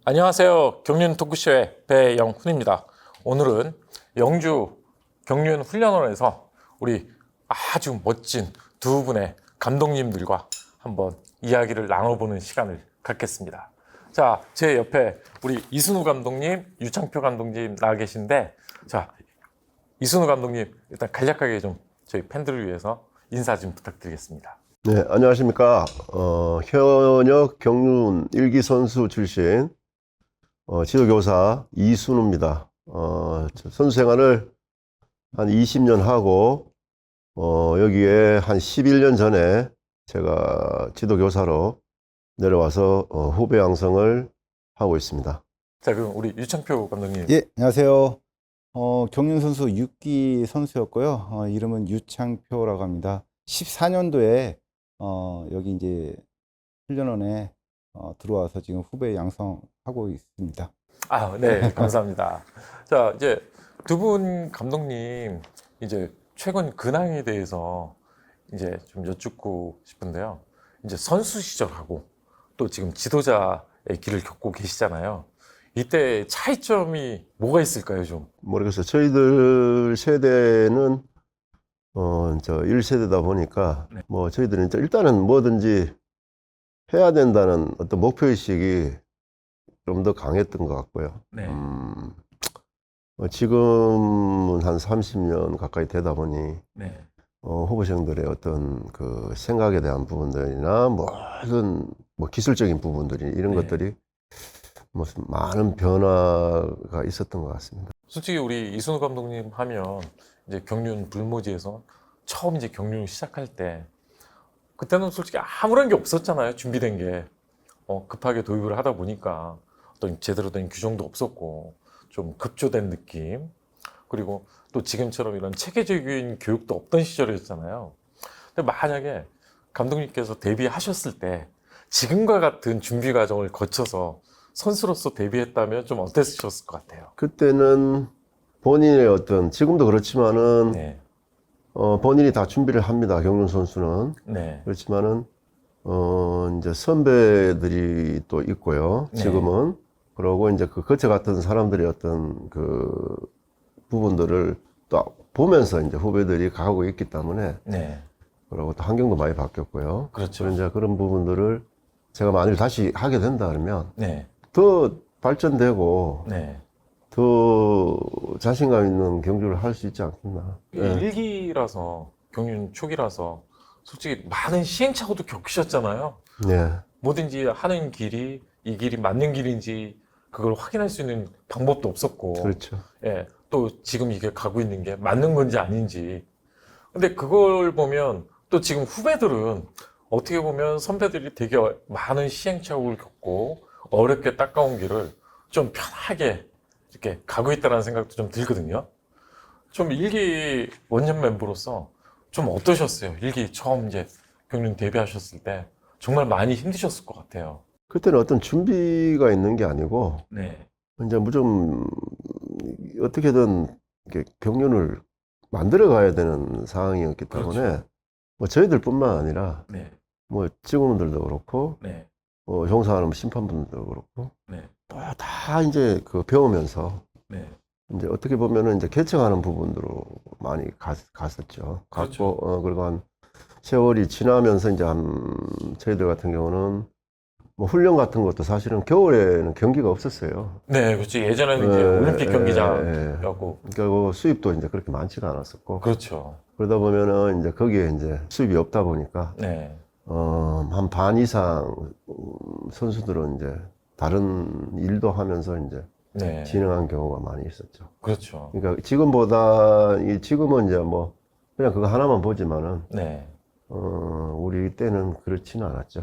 안녕하세요. 경륜 토크쇼의 배영훈입니다. 오늘은 영주 경륜 훈련원에서 우리 아주 멋진 두 분의 감독님들과 한번 이야기를 나눠보는 시간을 갖겠습니다. 자, 제 옆에 우리 이순우 감독님, 유창표 감독님 나와 계신데, 자, 이순우 감독님 일단 간략하게 좀 저희 팬들을 위해서 인사 좀 부탁드리겠습니다. 네, 안녕하십니까. 현역 경륜 일기 선수 출신 지도교사 이순우입니다. 선수 생활을 한 20년 하고 여기에 한 11년 전에 제가 지도교사로 내려와서 후배 양성을 하고 있습니다. 자, 그럼 우리 유창표 감독님. 예, 안녕하세요. 경륜 선수 6기 선수였고요. 이름은 유창표라고 합니다. 14년도에 여기 이제 훈련원에 들어와서 지금 후배 양성하고 있습니다. 아, 네, 감사합니다. 자, 이제 두 분 감독님 이제 최근 근황에 대해서 이제 좀 여쭙고 싶은데요. 이제 선수 시절하고 또 지금 지도자의 길을 겪고 계시잖아요. 이때 차이점이 뭐가 있을까요, 좀? 모르겠어요. 저희들 세대는 저 1세대다 보니까 네. 뭐 저희들은 일단은 뭐든지 해야 된다는 어떤 목표의식이 좀 더 강했던 것 같고요. 네. 지금은 한 30년 가까이 되다 보니 네. 후보생들의 어떤 그 생각에 대한 부분들이나 모든 뭐 기술적인 부분들이 이런 네. 것들이 무슨 많은 변화가 있었던 것 같습니다. 솔직히 우리 이순우 감독님 하면 이제 경륜 불모지에서 처음 이제 경륜을 시작할 때 그때는 솔직히 아무런 게 없었잖아요. 준비된 게. 급하게 도입을 하다 보니까 어떤 제대로 된 규정도 없었고 좀 급조된 느낌, 그리고 또 지금처럼 이런 체계적인 교육도 없던 시절이었잖아요. 근데 만약에 감독님께서 데뷔하셨을 때 지금과 같은 준비 과정을 거쳐서 선수로서 데뷔했다면 좀 어땠으셨을 것 같아요? 그때는 본인의 어떤 지금도 그렇지만은 네. 본인이 다 준비를 합니다. 경륜 선수는. 네. 그렇지만은 이제 선배들이 또 있고요. 네. 지금은. 그러고 이제 그 거쳐 같은 사람들의 어떤 그 부분들을 또 보면서 이제 후배들이 가고 있기 때문에, 네. 그리고 또 환경도 많이 바뀌었고요. 그렇죠. 이제 그런 부분들을 제가 만일 다시 하게 된다 그러면 네. 더 발전되고 네. 더 자신감 있는 경주를 할 수 있지 않겠나. 예. 일기라서 경륜 초기라서 솔직히 많은 시행착오도 겪으셨잖아요. 네. 뭐든지 하는 길이 이 길이 맞는 길인지 그걸 확인할 수 있는 방법도 없었고, 그렇죠. 예, 또 지금 이게 가고 있는 게 맞는 건지 아닌지. 근데 그걸 보면 또 지금 후배들은 어떻게 보면 선배들이 되게 많은 시행착오를 겪고 어렵게 닦아온 길을 좀 편하게 이렇게 가고 있다는 생각도 좀 들거든요. 좀 일기 원년 멤버로서 좀 어떠셨어요? 일기 처음 이제 경륜 데뷔하셨을 때 정말 많이 힘드셨을 것 같아요. 그때는 어떤 준비가 있는 게 아니고 네. 이제 무좀 어떻게든 이렇게 경륜을 만들어 가야 되는 상황이었기 때문에 그렇죠. 뭐 저희들뿐만 아니라 네. 뭐 직원들도 그렇고 네. 종사하는 심판분들도 그렇고 네. 또 다 이제 그 배우면서 네. 이제 어떻게 보면은 이제 개척하는 부분으로 많이 갔었죠. 그렇죠. 갔고 그리고 한 세월이 지나면서 이제 저희들 같은 경우는 뭐 훈련 같은 것도 사실은 겨울에는 경기가 없었어요. 네, 그렇지. 예전에는 이제 올림픽 경기장이었고. 그리고 수입도 이제 그렇게 많지가 않았었고. 그렇죠. 그러다 보면은 이제 거기에 이제 수입이 없다 보니까, 네. 한 반 이상 선수들은 이제 다른 일도 하면서 이제 네. 진행한 경우가 많이 있었죠. 그렇죠. 그러니까 지금은 이제 뭐 그냥 그거 하나만 보지만은, 네. 우리 때는 그렇지는 않았죠.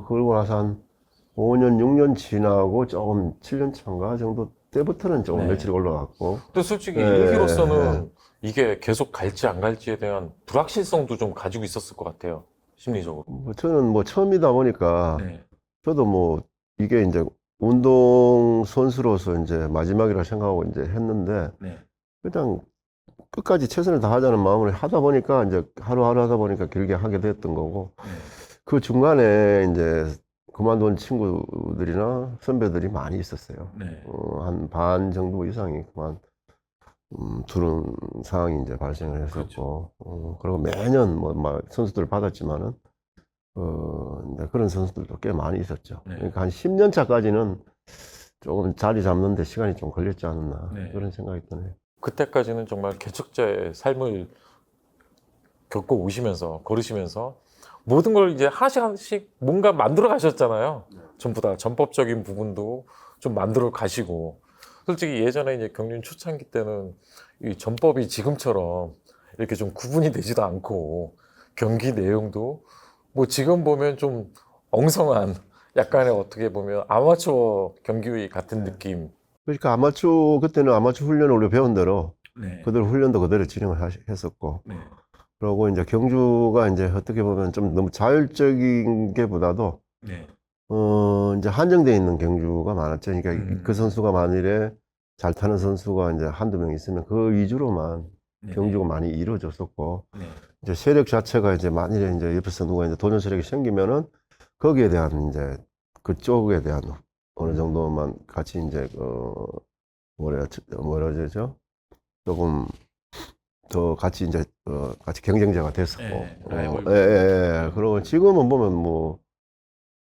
그러고 나서 한 5년, 6년 지나고 조금 7년 차인가 정도 때부터는 조금 네. 며칠 올라갔고. 또 솔직히 네, 일기로서는 이게 계속 갈지 안 갈지에 대한 불확실성도 좀 가지고 있었을 것 같아요. 심리적으로. 뭐 저는 뭐 처음이다 보니까 네. 저도 뭐 이게 이제 운동 선수로서 이제 마지막이라 생각하고 이제 했는데 네. 그냥 끝까지 최선을 다하자는 마음을 하다 보니까 이제 하루하루 하다 보니까 길게 하게 됐던 거고 네. 그 중간에 이제 그만둔 친구들이나 선배들이 많이 있었어요. 네. 한 반 정도 이상이 두는 상황이 이제 발생을 했었고, 그리고 매년 막 선수들 받았지만은, 이제 그런 선수들도 꽤 많이 있었죠. 네. 그러니까 한 10년 차까지는 조금 자리 잡는데 시간이 좀 걸렸지 않았나, 네. 그런 생각이 드네요. 그때까지는 정말 개척자의 삶을 겪고 오시면서 걸으시면서 모든 걸 이제 하나씩 하나씩 뭔가 만들어 가셨잖아요. 전부 다 전법적인 부분도 좀 만들어 가시고 솔직히 예전에 이제 경륜 초창기 때는 이 전법이 지금처럼 이렇게 좀 구분이 되지도 않고 경기 내용도 뭐 지금 보면 좀 엉성한 약간의 어떻게 보면 아마추어 경기 같은 느낌. 그러니까 그때는 아마추어 훈련을 우리가 배운 대로 네. 그대로 훈련도 그대로 진행을 했었고, 네. 그러고 이제 경주가 이제 어떻게 보면 좀 너무 자율적인 게 보다도 네. 이제 한정되어 있는 경주가 많았죠. 그러니까 그 선수가 만일에 잘 타는 선수가 이제 한두 명 있으면 그 위주로만 네. 경주가 많이 이루어졌었고, 네. 이제 세력 자체가 이제 만일에 이제 옆에서 누가 이제 도전 세력이 생기면은 거기에 대한 이제 그쪽에 대한 어느 정도만 같이 이제 뭐라 그러죠? 조금 더 같이 이제 같이 경쟁자가 됐었고, 네, 라이벌. 그리고 지금은 보면 뭐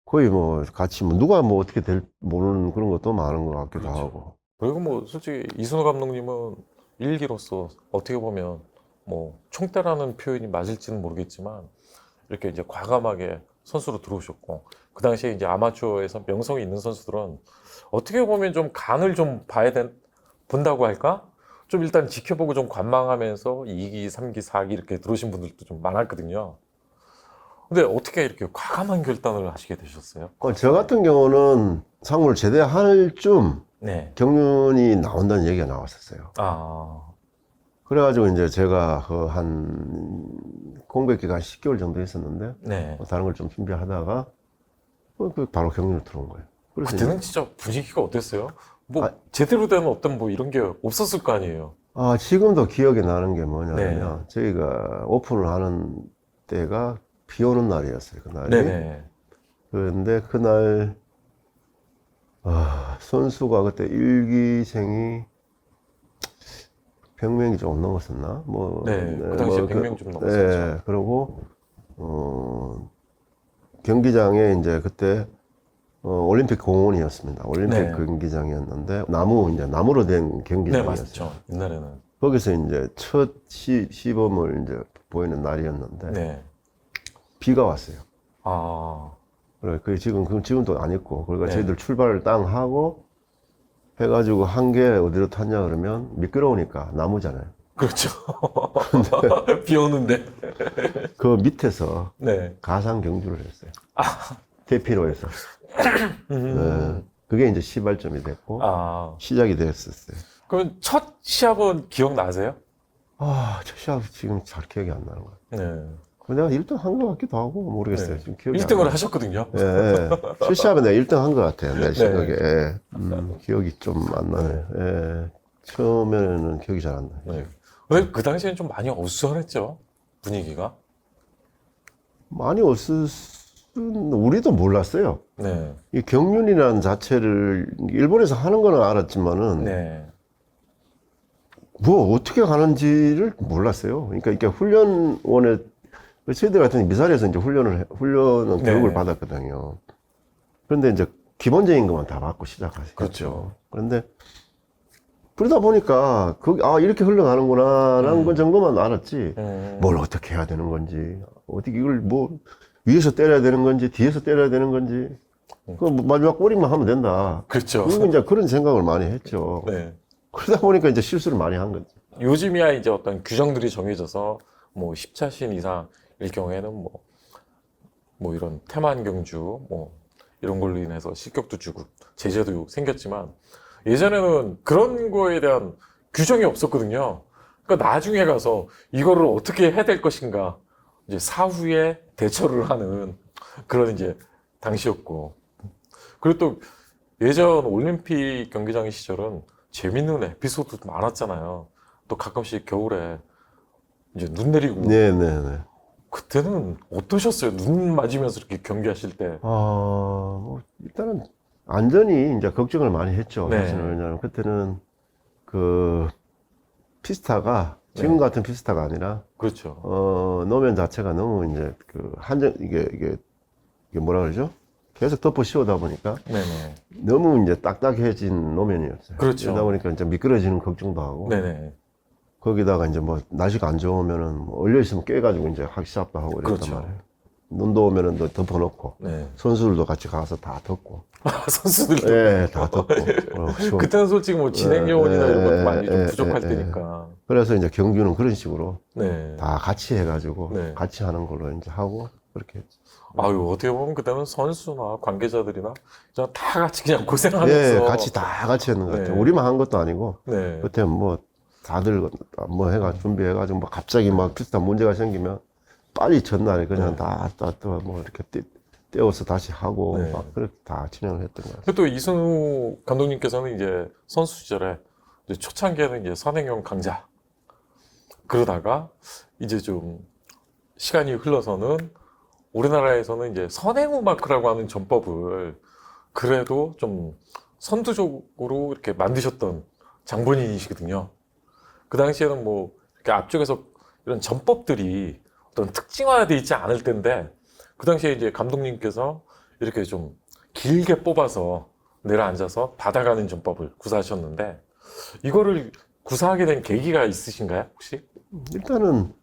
거의 뭐 같이 뭐 누가 뭐 어떻게 될 모르는 그런 것도 많은 것 같기도 그렇죠. 하고. 그리고 뭐 솔직히 이순호 감독님은 일기로서 어떻게 보면 뭐 총대라는 표현이 맞을지는 모르겠지만 이렇게 이제 과감하게 선수로 들어오셨고 그 당시에 이제 아마추어에서 명성이 있는 선수들은 어떻게 보면 좀 간을 좀 본다고 할까? 좀 일단 지켜보고 좀 관망하면서 2기, 3기, 4기 이렇게 들어오신 분들도 좀 많았거든요. 근데 어떻게 이렇게 과감한 결단을 하시게 되셨어요? 저 같은 경우는 상무를 제대할 쯤 네. 경륜이 나온다는 얘기가 나왔었어요. 아, 그래가지고 이제 제가 한 공백 기간 10개월 정도 있었는데 네. 다른 걸 좀 준비하다가 바로 경륜으로 들어온 거예요. 그래서 그때는 진짜 분위기가 어땠어요? 뭐 아, 제대로 된 어떤 뭐 이런 게 없었을 거 아니에요. 지금도 기억에 나는 게 뭐냐면 저희가 오픈을 하는 때가 비 오는 날이었어요. 그날이. 네네. 그런데 그날 선수가 그때 일기생이 100명이 조금 넘었었나? 뭐, 네, 그 당시에 100명 좀 넘었었죠. 네, 그리고 경기장에 이제 그때 올림픽 공원이었습니다. 올림픽 네. 경기장이었는데 나무로 된 네, 경기장이었어요. 맞죠. 옛날에는. 거기서 이제 첫 시범을 이제 보이는 날이었는데 네. 비가 왔어요. 아, 그래, 지금도 안 있고, 그러니까 네. 저희들 출발을 땅 하고 해가지고 한 개 어디로 탔냐 그러면 미끄러우니까 나무잖아요. 그렇죠. 비 오는데. 그 밑에서 네. 가상 경주를 했어요. 대피로에서. 그게 이제 시발점이 됐고 아, 시작이 됐었어요. 그럼 첫 시합은 기억나세요? 첫 시합 지금 잘 기억이 안 나는 거예요. 네. 내가 1등 한 것 같기도 하고 모르겠어요. 네. 지금 기억이 1등을 안 나요. 하셨거든요. 첫 시합에 내가 1등 한 것 같아요. 내 네. 생각에. 기억이 좀 안 나네요. 처음에는 기억이 잘 안 나요. 네. 근데 그 당시에는 좀 많이 어수선했죠. 분위기가. 많이 우리도 몰랐어요. 네. 이 경륜이라는 자체를 일본에서 하는 거는 알았지만은 네. 뭐 어떻게 하는지를 몰랐어요. 그러니까 이렇게 훈련원에 저희들 같은 미사리에서 이제 훈련은 교육을 네. 받았거든요. 그런데 이제 기본적인 것만 다 받고 시작하셨죠. 그렇죠. 그런데 그러다 보니까 이렇게 흘러가는구나라는 것 정도만 알았지. 뭘 어떻게 해야 되는 건지, 어떻게 이걸 뭐 위에서 때려야 되는 건지, 뒤에서 때려야 되는 건지, 그 마지막 꼬리만 하면 된다. 그렇죠. 그리고 이제 그런 생각을 많이 했죠. 네. 그러다 보니까 이제 실수를 많이 한 거죠. 요즘이야 이제 어떤 규정들이 정해져서 뭐 10차신 이상일 경우에는 뭐 이런 태만 경주 뭐 이런 걸로 인해서 실격도 주고 제재도 생겼지만 예전에는 그런 거에 대한 규정이 없었거든요. 그러니까 나중에 가서 이거를 어떻게 해야 될 것인가 이제 사후에 대처를 하는 그런 이제 당시였고 그리고 또 예전 올림픽 경기장 시절은 재밌는 에피소드도 많았잖아요. 또 가끔씩 겨울에 이제 눈 내리고 네네네. 그때는 어떠셨어요? 눈 맞으면서 이렇게 경기하실 때. 뭐 일단은 안전이 이제 걱정을 많이 했죠. 네. 사실은 왜냐하면 그때는 그 피스타가 지금 네. 같은 피스타가 아니라 그렇죠. 노면 자체가 너무 이제 그 한정 이게 뭐라 그러죠? 계속 덮어 씌우다 보니까 네네. 너무 이제 딱딱해진 노면이었어요. 그렇죠. 그러다 보니까 이제 미끄러지는 걱정도 하고 네네. 거기다가 이제 뭐 날씨가 안 좋으면은 뭐 얼려 있으면 깨가지고 이제 하기 시작도 하고 이랬단 그렇죠. 말이에요. 눈도 오면은 또 덮어놓고 네. 선수들도 같이 가서 다 덮고, 선수들도. 예, 다 덮고. 그때는 솔직히 뭐 진행 요원이나 이런 것도 많이 좀 예, 부족할 예, 때니까. 그래서 이제 경기는 그런 식으로 네. 다 같이 해가지고 네. 같이 하는 걸로 이제 하고 그렇게 했죠. 아유, 어떻게 보면 그때는 선수나 관계자들이나 다 같이 그냥 고생하면서. 예, 같이 다 같이 했는 것 같아요. 네. 우리만 한 것도 아니고 네. 그때 뭐 다들 뭐 준비해가지고 뭐 갑자기 막 비슷한 문제가 생기면 빨리 전날에 그냥 네. 다 뭐 이렇게 떼어서 다시 하고 네. 막 그렇게 다 진행을 했던 것 같아요. 그리고 또 이승우 감독님께서는 이제 선수 시절에 이제 초창기에는 이제 선행용 강자. 그러다가 이제 좀 시간이 흘러서는 우리나라에서는 이제 선행우 마크라고 하는 전법을 그래도 좀 선두적으로 이렇게 만드셨던 장본인이시거든요. 그 당시에는 뭐 이렇게 앞쪽에서 이런 전법들이 어떤 특징화되어 있지 않을 텐데 그 당시에 이제 감독님께서 이렇게 좀 길게 뽑아서 내려앉아서 받아가는 전법을 구사하셨는데 이거를 구사하게 된 계기가 있으신가요, 혹시? 일단은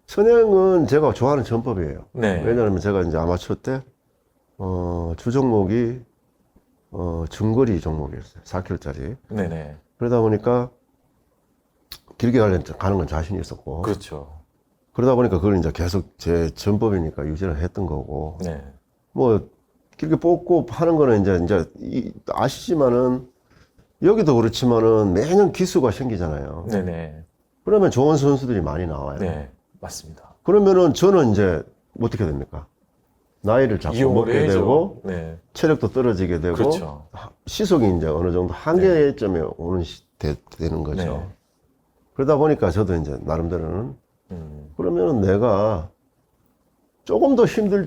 선행은 제가 좋아하는 전법이에요. 네. 왜냐하면 제가 이제 아마추어 때 주 종목이 중거리 종목이었어요. 4km짜리. 네네. 그러다 보니까 길게 가는 건 자신이 있었고, 그렇죠. 그러다 보니까 그걸 이제 계속 제 전법이니까 유지를 했던 거고, 네. 뭐 길게 뽑고 하는 거는 이제 아시지만은 여기도 그렇지만은 매년 기수가 생기잖아요. 네네. 그러면 좋은 선수들이 많이 나와요. 네. 맞습니다. 그러면은 저는 이제 어떻게 됩니까? 나이를 자꾸 이용을 먹게 해야죠. 되고 네. 체력도 떨어지게 되고 그렇죠. 시속이 이제 어느 정도 한계점에 오는 되는 거죠. 네. 그러다 보니까 저도 이제 나름대로는 음. 그러면은 내가 조금 더 힘이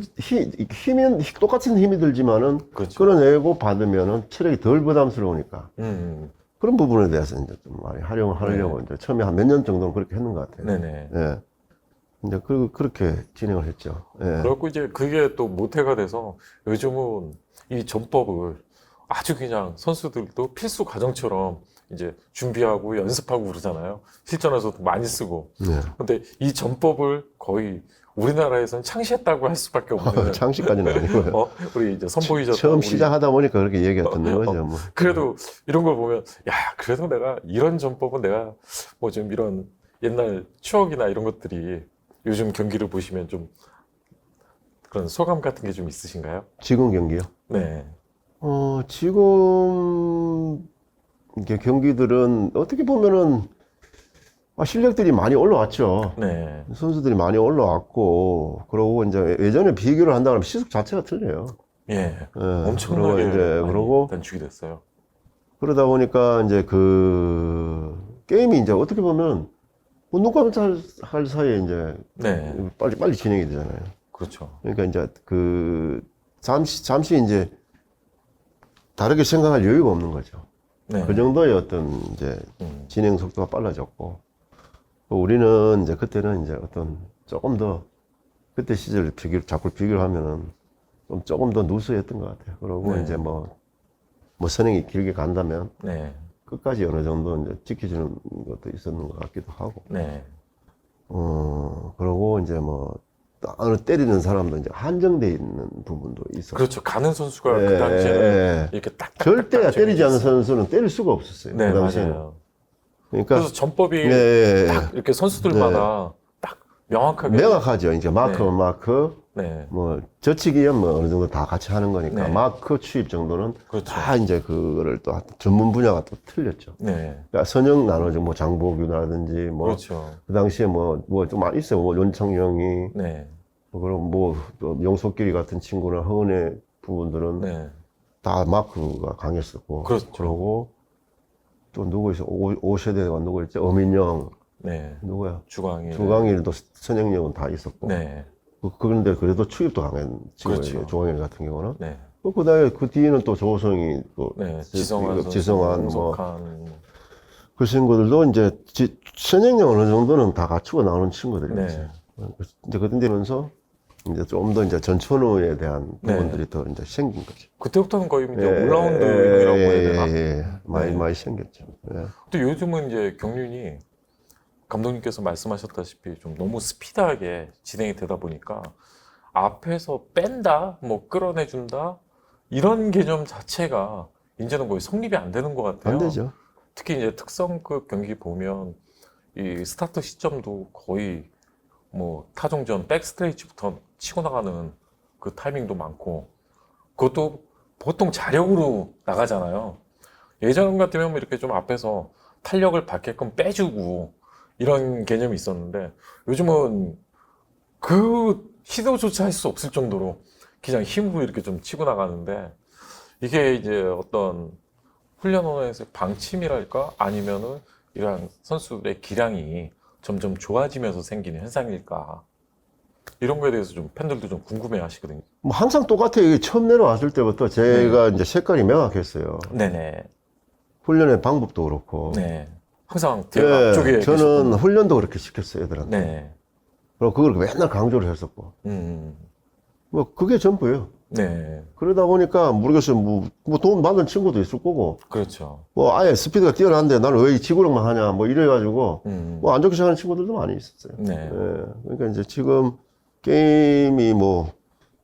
똑같은 힘이 들지만은 그렇죠. 끌어내고 받으면은 체력이 덜 부담스러우니까 음. 그런 부분에 대해서 이제 좀 많이 활용하려고 이제 처음에 한 몇 년 정도는 그렇게 했는 것 같아요. 네네. 예. 이제 그렇게 진행을 했죠. 예. 그래갖고 이제 그게 또 모태가 돼서 요즘은 이 전법을 아주 그냥 선수들도 필수 과정처럼 이제 준비하고 연습하고 그러잖아요. 실전에서도 많이 쓰고. 네. 근데 이 전법을 거의 우리나라에서는 창시했다고 할 수밖에 없는. 창시까지는 아니고요. 우리 이제 선보이셨던 처음 우리 시작하다 보니까 그렇게 얘기가 듣는 거죠. 뭐. 그래도 이런 걸 보면 야 그래도 내가 이런 전법은 내가 뭐 좀 이런 옛날 추억이나 이런 것들이 요즘 경기를 보시면 좀 그런 소감 같은 게 좀 있으신가요? 지금 경기요? 네. 지금 이게 경기들은 어떻게 보면은 실력들이 많이 올라왔죠. 네. 선수들이 많이 올라왔고, 그러고 이제 예전에 비교를 한다 그러면 시속 자체가 틀려요. 예. 예, 엄청나게 그러고 이제 많이 그러고 단축이 됐어요. 그러다 보니까 이제 그 게임이 이제 어떻게 보면 눈 깜짝할 사이에 이제 네. 빨리 진행이 되잖아요. 그렇죠. 그러니까 이제 그 잠시 이제 다르게 생각할 여유가 없는 거죠. 네. 그 정도의 어떤 이제 진행 속도가 빨라졌고, 우리는 이제 그때는 이제 어떤 조금 더 그때 시절 자꾸 비교를 하면은 좀 조금 더 누수했던 것 같아요. 그러고 네. 이제 뭐 선행이 길게 간다면 네. 끝까지 어느 정도 이제 지켜주는 것도 있었는 것 같기도 하고, 네. 그러고 이제 뭐 어느 때리는 사람도 이제 한정돼 있는 부분도 있었고. 그렇죠. 가는 선수가 그 당시에는 이렇게 딱 절대 때리지 않는 선수는 때릴 수가 없었어요. 네, 그 당시에는. 맞아요. 그러니까 그래서 전법이 네, 딱 이렇게 선수들마다 딱 명확하게 명확하죠. 이제 마크면 네. 마크, 네. 뭐 저치기는 뭐 어느 정도 다 같이 하는 거니까 네. 마크 추입 정도는 그렇죠. 다 이제 그거를 또 전문 분야가 또 틀렸죠. 네. 그러니까 선형 나눠져 뭐 장보규라든지 뭐 그 그렇죠. 당시에 뭐 좀 있어요. 뭐 윤창영이 네. 그럼 뭐 또 용석길이 같은 친구나 허은의 부분들은 네. 다 마크가 강했었고. 그렇죠. 그러고 또 누구 있어? 오세대가 누구 있지? 어민영 네. 누구야? 주광일. 주광일도 선행력은 다 있었고. 네. 그런데 그래도 추입도 강한 친구예요. 그렇죠. 조광현 같은 경우는. 네. 그다음에 그 뒤에는 또 조성이, 또 네. 지성환 선수, 지성환, 뭐 홍석환. 그 친구들도 이제 선행력 어느 정도는 다 갖추고 나오는 친구들이죠. 네. 이제 그런 되면서 이제 좀 더 이제 전천후에 대한 네. 부분들이 더 이제 생긴 거죠. 그때부터는 거의 이제 5라운드라고 해야 되나? 예. 많이 네. 많이 생겼죠. 예. 또 요즘은 이제 경륜이 감독님께서 말씀하셨다시피 좀 너무 스피드하게 진행이 되다 보니까 앞에서 뺀다, 뭐 끌어내준다 이런 개념 자체가 이제는 거의 성립이 안 되는 것 같아요. 안 되죠. 특히 이제 특성급 경기 보면 이 스타트 시점도 거의 뭐 타종전 백스트레이치부터 치고 나가는 그 타이밍도 많고 그것도 보통 자력으로 나가잖아요. 예전 같으면 뭐 이렇게 좀 앞에서 탄력을 받게끔 빼주고 이런 개념이 있었는데 요즘은 그 시도조차 할 수 없을 정도로 그냥 힘으로 이렇게 좀 치고 나가는데 이게 이제 어떤 훈련원에서 방침이랄까 아니면은 이런 선수들의 기량이 점점 좋아지면서 생기는 현상일까 이런 거에 대해서 좀 팬들도 좀 궁금해 하시거든요. 뭐 항상 똑같아요. 이게 처음 내려왔을 때부터 제가 이제 색깔이 명확했어요. 네네. 훈련의 방법도 그렇고. 네. 항상 뒤에 예, 앞쪽에 저는 계셨던- 훈련도 그렇게 시켰어요, 애들한테. 네. 그리고 그걸 맨날 강조를 했었고. 음. 뭐, 그게 전부예요. 네. 그러다 보니까 모르겠어요. 뭐 도움 받은 친구도 있을 거고. 그렇죠. 뭐 아예 스피드가 뛰어난데 나는 왜 이 지구력만 하냐. 뭐 이래가지고. 뭐 안 좋게 생각하는 친구들도 많이 있었어요. 네. 예, 그러니까 이제 지금 게임이 뭐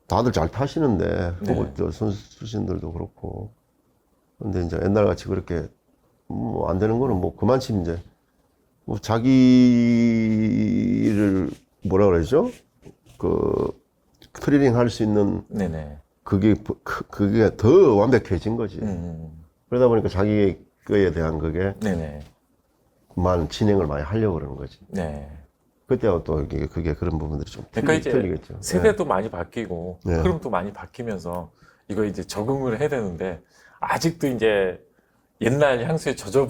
다들 잘 타시는데, 네. 뭐 선수 출신들도 그렇고. 근데 이제 옛날 같이 그렇게 뭐 안 되는 거는 뭐 그만큼 이제 뭐 자기를 뭐라 그러죠? 그 트레이닝 할 수 있는 네네. 그게 더 완벽해진 거지. 그러다 보니까 자기 거에 대한 그게 네네. 만 진행을 많이 하려고 그러는 거지. 네. 그때하고 또 그게 그런 부분들이 좀 그러니까 이제 틀리겠죠. 세대도 많이 바뀌고 네. 흐름도 많이 바뀌면서 이거 이제 적응을 해야 되는데 아직도 이제 옛날 향수에 젖어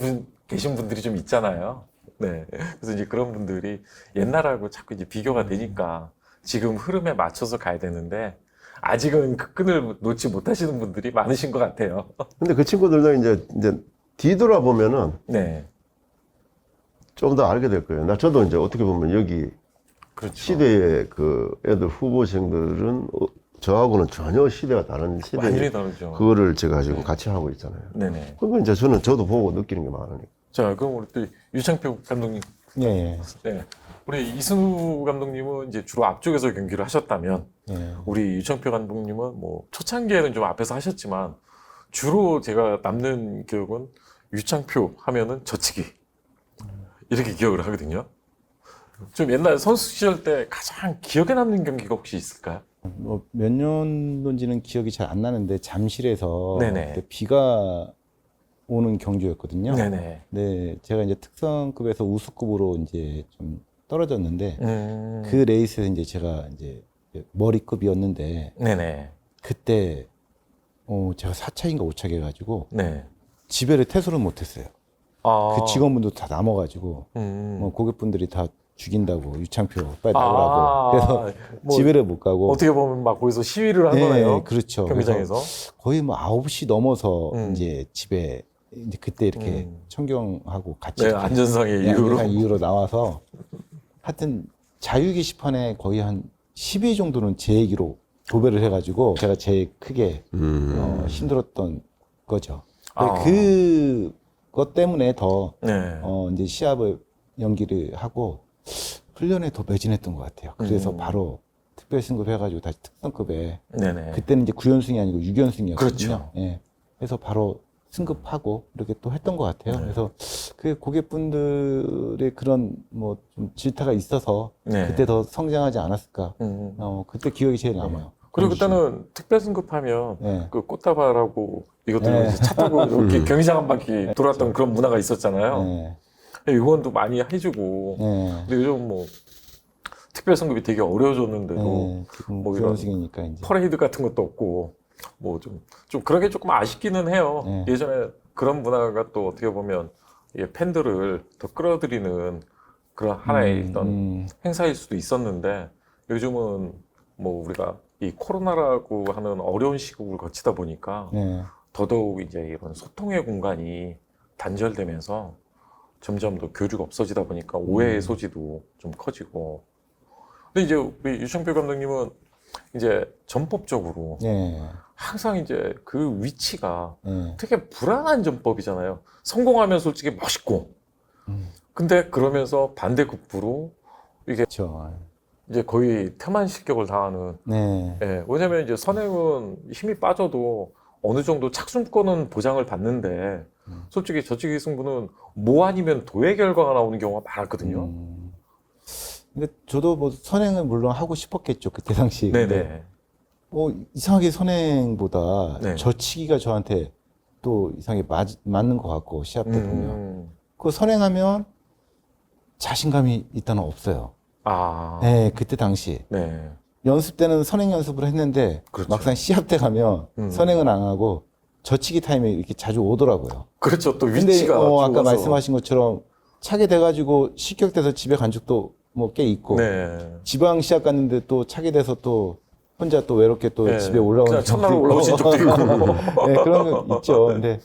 계신 분들이 좀 있잖아요. 네. 그래서 이제 그런 분들이 옛날하고 자꾸 이제 비교가 되니까 지금 흐름에 맞춰서 가야 되는데 아직은 그 끈을 놓지 못하시는 분들이 많으신 것 같아요. 근데 그 친구들도 이제 뒤돌아보면은 네. 좀 더 알게 될 거예요. 저도 이제 어떻게 보면 여기 그렇죠. 시대의 그 애들 후보생들은 저하고는 전혀 시대가 다른 완전히 시대에 다르죠. 그거를 제가 지금 같이 하고 있잖아요. 네네. 그건 이제 저도 보고 느끼는 게 많으니까. 자, 그럼 우리 또 유창표 감독님. 예, 예. 네. 우리 이승우 감독님은 이제 주로 앞쪽에서 경기를 하셨다면 예. 우리 유창표 감독님은 뭐 초창기에는 좀 앞에서 하셨지만 주로 제가 남는 기억은 유창표 하면은 젖히기 이렇게 기억을 하거든요. 좀 옛날 선수 시절 때 가장 기억에 남는 경기가 혹시 있을까요? 뭐 몇 년도인지는 기억이 잘 안 나는데 잠실에서 네네. 그때 비가 오는 경주였거든요. 네네. 네, 제가 이제 특성급에서 우수급으로 이제 좀 떨어졌는데 그 그 레이스에서 이제 제가 이제 머리급이었는데 네네. 그때 제가 4차인가 5차 해가지고 네. 지배를 퇴소를 못했어요. 아. 그 직원분도 다 남아가지고 뭐 고객분들이 다 죽인다고 유창표 빨리 나오라고 그래서 뭐 지배를 못 가고 어떻게 보면 막 거기서 시위를 한 네, 거네요. 그렇죠. 경기장에서. 그래서 거의 뭐 9시 넘어서 이제 집에 이제 그때 이렇게 음. 청경하고 같이 네, 이렇게 안전상의 이유로. 안전상 이유로 나와서 하여튼 자유 게시판에 거의 한 10위 정도는 제 얘기로 도배를 해가지고 제가 제일 크게 힘들었던 거죠. 아. 그것 때문에 더 네. 이제 시합을 연기를 하고 훈련에 더 매진했던 것 같아요. 그래서 바로 특별 승급 해가지고 다시 특성급에 네네. 그때는 이제 9연승이 아니고 6연승이었거든요. 그렇죠. 예. 그래서 바로 승급하고 이렇게 또 했던 것 같아요. 네. 그래서 그 고객분들의 그런 뭐 좀 질타가 있어서 네. 그때 더 성장하지 않았을까. 그때 기억이 제일 남아요. 그리고 그때는 특별 승급하면 네. 그 꽃다발하고 이것도 네. 이제 차 타고 이렇게 경기장 한 바퀴 돌았던 그런 문화가 있었잖아요. 네. 응원도 많이 해주고. 네. 근데 요즘 뭐 특별 승급이 되게 어려워졌는데도 네. 지금 뭐 이런 9연승이니까 이제. 퍼레이드 같은 것도 없고 뭐 좀 그런 게 조금 아쉽기는 해요. 네. 예전에 그런 문화가 또 어떻게 보면 이 팬들을 더 끌어들이는 그런 하나의 어떤 행사일 수도 있었는데 요즘은 뭐 우리가 이 코로나라고 하는 어려운 시국을 거치다 보니까 네. 더더욱 이제 이런 소통의 공간이 단절되면서 점점 더 교류가 없어지다 보니까 오해의 소지도 좀 커지고. 근데 이제 우리 유창필 감독님은 이제 전법적으로 네. 항상 이제 그 위치가 네. 되게 불안한 전법이잖아요. 성공하면 솔직히 멋있고, 근데 그러면서 반대급부로 이게 그렇죠. 이제 거의 태만 실격을 당하는. 네. 예, 왜냐면 이제 선행은 힘이 빠져도 어느 정도 착순권은 보장을 받는데, 솔직히 저치기 승부는 뭐 아니면 도의 결과가 나오는 경우가 많았거든요. 근데 저도 뭐 선행을 물론 하고 싶었겠죠 그때 당시. 네네. 이상하게 선행보다 네. 저치기가 저한테 또 이상하게 맞는 것 같고 시합 때 보면 그 선행하면 자신감이 일단은 없어요. 아. 네, 그때 당시 네. 연습 때는 선행 연습을 했는데 그렇죠. 막상 시합 때 가면 선행은 안 하고 저치기 타임에 이렇게 자주 오더라고요. 그렇죠. 또 근데 위치가 아까 좋아서. 말씀하신 것처럼 차게 돼가지고 실격돼서 집에 간 적도 뭐 꽤 있고 네. 지방 시합 갔는데 또 차게 돼서 또 혼자 또 외롭게 또 네. 집에 올라오는 그냥 첫날 적도 있고. 올라오신 적도 있고. 네, 그런 거 있죠. 근데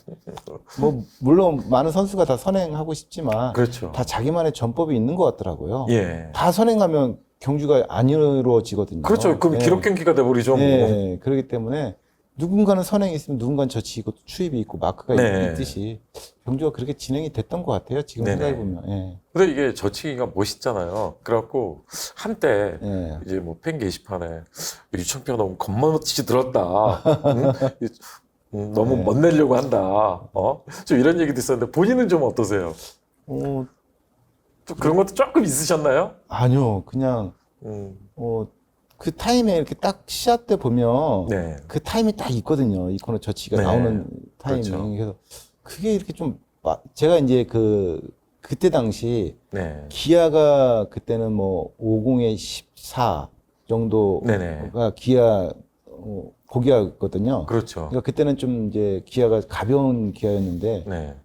뭐 물론 많은 선수가 다 선행하고 싶지만 그렇죠. 다 자기만의 전법이 있는 것 같더라고요. 예. 다 선행하면 경주가 안 이루어지거든요. 그렇죠. 그럼 네. 기록 경기가 돼버리죠. 뭐. 네, 그렇기 때문에 누군가는 선행이 있으면 누군가는 저치고 추입이 있고 마크가 네. 있듯이 경주가 그렇게 진행이 됐던 것 같아요. 지금 네네. 생각해보면. 예. 근데 이게 저치기가 멋있잖아요. 그래갖고 한때 예. 이제 뭐 팬 게시판에 유창표가 너무 겁먹듯이 들었다. 응? 너무 네. 멋내려고 한다. 좀 이런 얘기도 있었는데 본인은 좀 어떠세요? 어, 좀 그런 것도 조금 있으셨나요? 아니요. 그냥 그 타임에 이렇게 딱 시합 때 보면 네. 그 타임이 딱 있거든요. 이 코너 저치가 네. 나오는 타이밍. 그렇죠. 그래서 그게 이렇게 좀 제가 이제 그때 당시 네. 기아가 그때는 뭐 50에 14 정도가 네네. 기아 고기아였거든요. 그렇죠. 그러니까 그때는 좀 이제 기아가 가벼운 기아였는데 네.